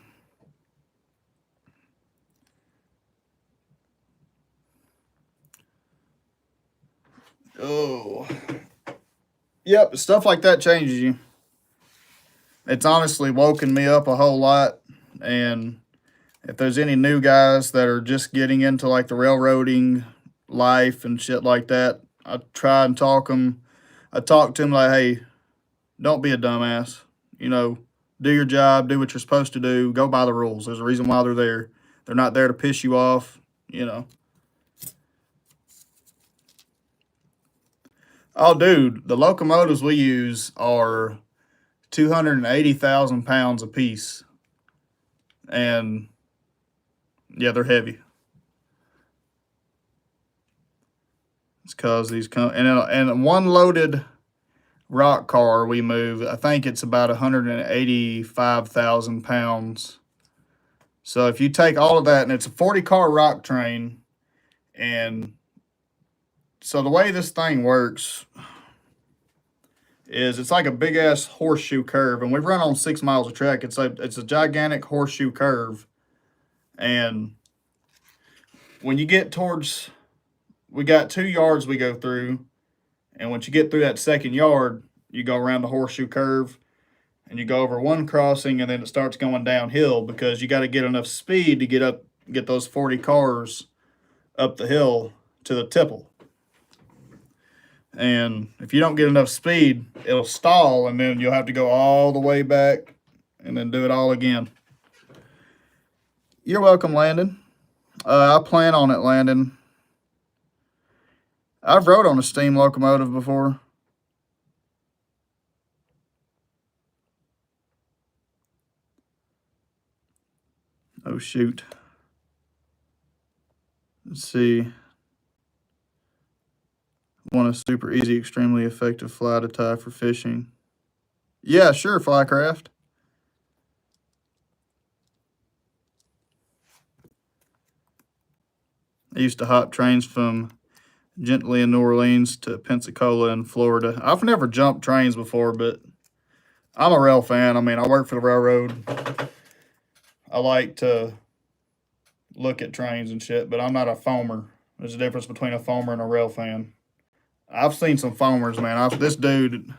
Oh. Yep, stuff like that changes you. It's honestly woken me up a whole lot. And if there's any new guys that are just getting into like the railroading life and shit like that, I try and talk them. I talk to them like, hey, don't be a dumbass. Do your job, do what you're supposed to do, go by the rules. There's a reason why they're there. They're not there to piss you off, Oh, dude, the locomotives we use are 280,000 pounds apiece. And, yeah, they're heavy. It's because these and one loaded rock car we move, I think it's about 185,000 pounds. So if you take all of that, and it's a 40-car rock train, and so the way this thing works is it's like a big ass horseshoe curve, and we run on 6 miles of track. It's a gigantic horseshoe curve, and when you get towards, we got 2 yards we go through, and once you get through that second yard, you go around the horseshoe curve, and you go over one crossing, and then it starts going downhill because you got to get enough speed to get those 40 cars up the hill to the tipple. And if you don't get enough speed, it'll stall, and then you'll have to go all the way back and then do it all again. You're welcome, Landon. I plan on it, Landon. I've rode on a steam locomotive before. Oh, shoot. Let's see. Want a super easy, extremely effective fly to tie for fishing. Yeah, sure, Flycraft. I used to hop trains from Gently in New Orleans to Pensacola in Florida. I've never jumped trains before, but I'm a rail fan. I mean, I work for the railroad. I like to look at trains and shit, but I'm not a foamer. There's a difference between a foamer and a rail fan. I've seen some foamers, man. This dude,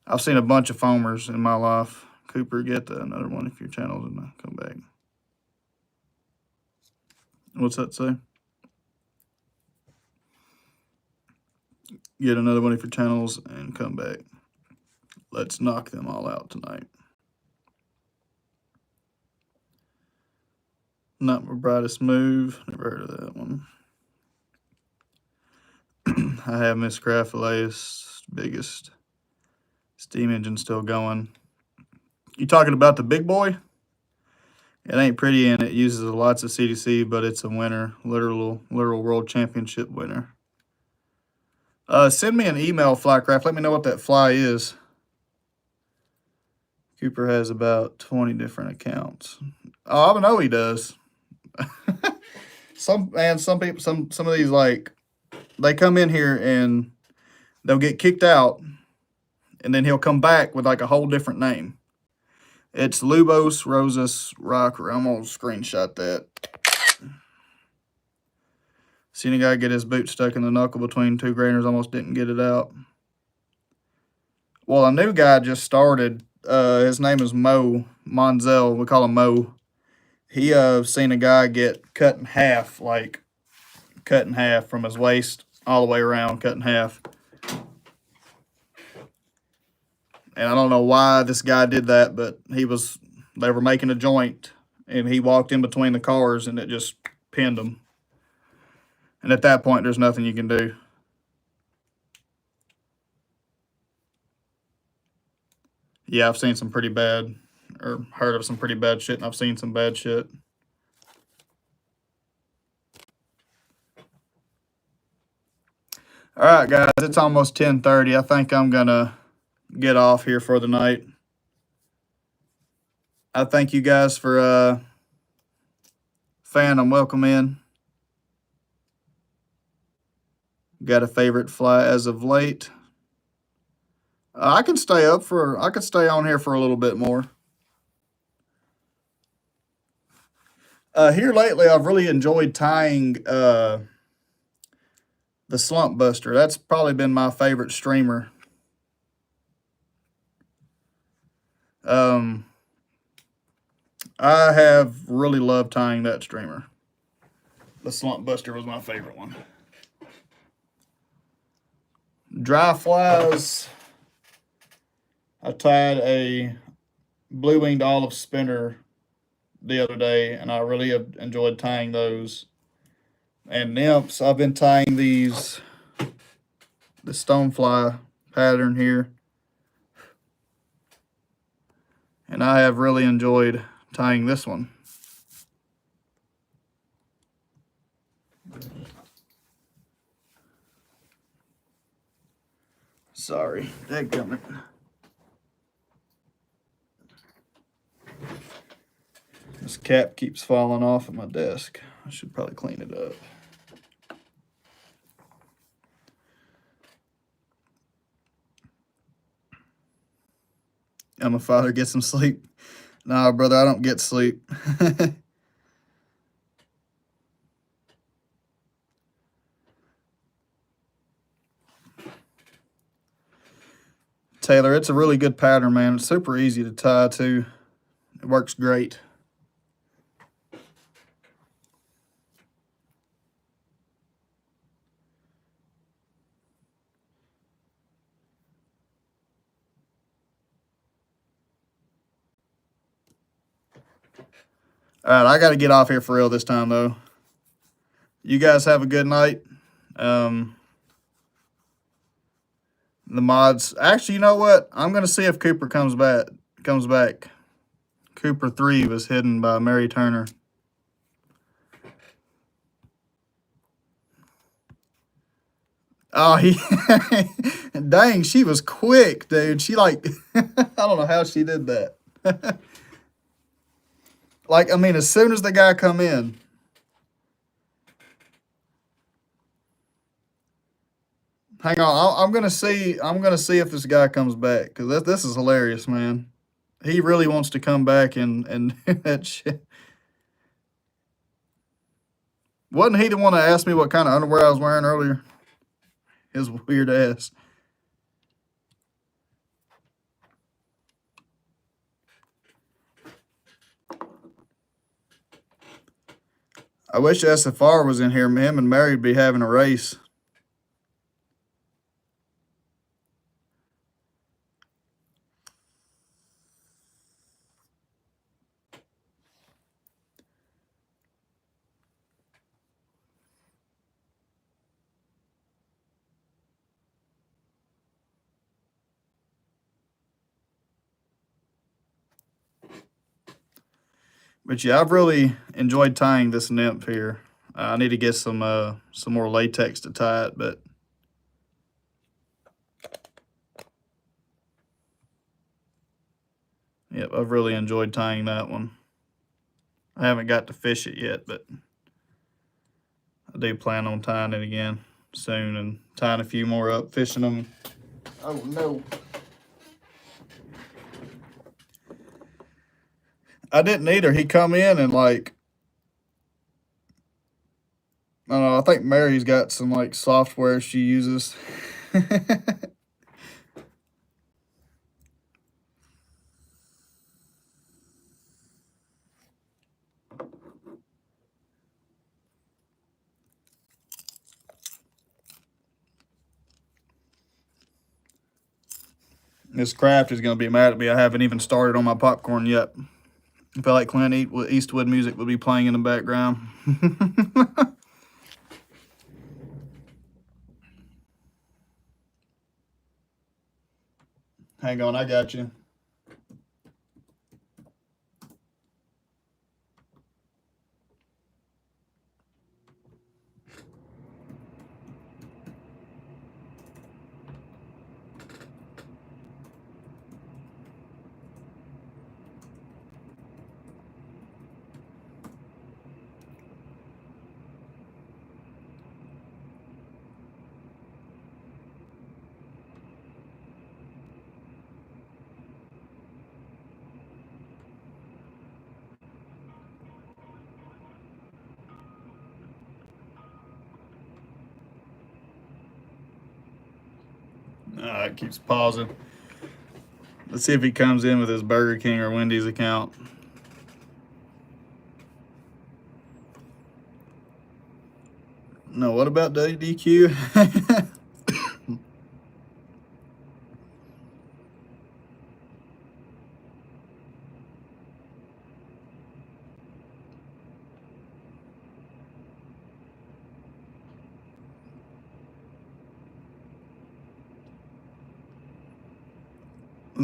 I've seen a bunch of foamers in my life. Cooper, get another one if your channel's in the come back. What's that say? Get another one if your channels and come back. Let's knock them all out tonight. Not my brightest move. Never heard of that one. I have Miss Craftlace, biggest steam engine still going. You talking about the big boy? It ain't pretty and it uses lots of CDC, but it's a winner, literal world championship winner. Send me an email, Flycraft. Let me know what that fly is. Cooper has about 20 different accounts. Oh, I know he does. Some people, some of these, like, they come in here and they'll get kicked out, and then he'll come back with like a whole different name. It's Lubos Rosas Rocker. I'm gonna screenshot that. Seen a guy get his boot stuck in the knuckle between two grainers, almost didn't get it out. Well, a new guy just started. His name is Mo Monzel. We call him Mo. He seen a guy get cut in half, like cut in half from his waist all the way around, cut in half. And I don't know why this guy did that, but they were making a joint, and he walked in between the cars, and it just pinned him. And at that point, there's nothing you can do. Yeah, I've seen some pretty bad, or heard of some pretty bad shit, and I've seen some bad shit. All right, guys, it's almost 10:30. I think I'm going to get off here for the night. I thank you guys for fan and welcome in. Got a favorite fly as of late? I could stay on here for a little bit more. Here lately, I've really enjoyed tying the Slump Buster. That's probably been my favorite streamer. I have really loved tying that streamer. The Slump Buster was my favorite one. Dry flies. I tied a blue-winged olive spinner the other day, and I really have enjoyed tying those. And nymphs, I've been tying the stonefly pattern here. And I have really enjoyed tying this one. Sorry, dadgummit. This cap keeps falling off of my desk. I should probably clean it up. I'm a father, get some sleep. Nah, brother, I don't get sleep. Taylor, it's a really good pattern, man. It's super easy to tie, too. It works great. All right, I got to get off here for real this time, though. You guys have a good night. The mods. Actually, you know what? I'm gonna see if Cooper comes back. Cooper 3 was hidden by Mary Turner. Oh, he. Dang, she was quick, dude. She like. I don't know how she did that. Like, I mean, as soon as the guy come in. Hang on, I'm gonna see. I'm gonna see if this guy comes back because this is hilarious, man. He really wants to come back and that shit. Wasn't he the one that asked me what kind of underwear I was wearing earlier? His weird ass. I wish SFR was in here. Him and Mary would be having a race. But yeah, I've really enjoyed tying this nymph here. I need to get some more latex to tie it, but yep, I've really enjoyed tying that one. I haven't got to fish it yet, but I do plan on tying it again soon and tying a few more up, fishing them. Oh no. I didn't either. He come in and like, I don't know, I think Mary's got some like software she uses. This craft is going to be mad at me. I haven't even started on my popcorn yet. I feel like Clint Eastwood music would be playing in the background. Hang on, I got you. It keeps pausing. Let's see if he comes in with his Burger King or Wendy's account. No, what about DQ?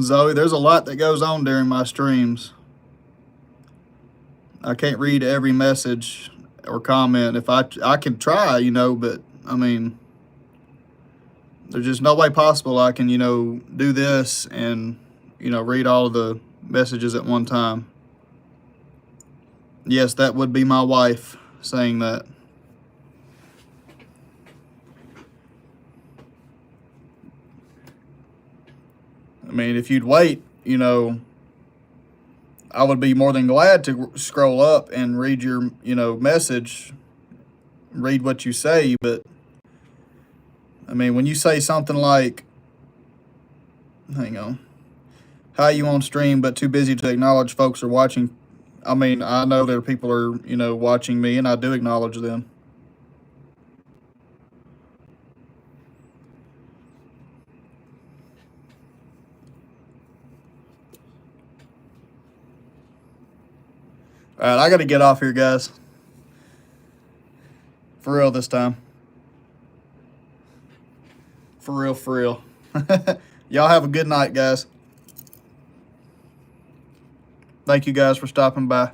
Zoe, there's a lot that goes on during my streams. I can't read every message or comment. If I can try, you know, but I mean, there's just no way possible I can, you know, do this and, you know, read all of the messages at one time. Yes, that would be my wife saying that. I mean, if you'd wait, you know, I would be more than glad to scroll up and read your, you know, message, read what you say. But, I mean, when you say something like, hang on, how you on stream but too busy to acknowledge folks are watching. I mean, I know there are people are, you know, watching me, and I do acknowledge them. All right, I got to get off here, guys. For real this time. For real, for real. Y'all have a good night, guys. Thank you guys for stopping by.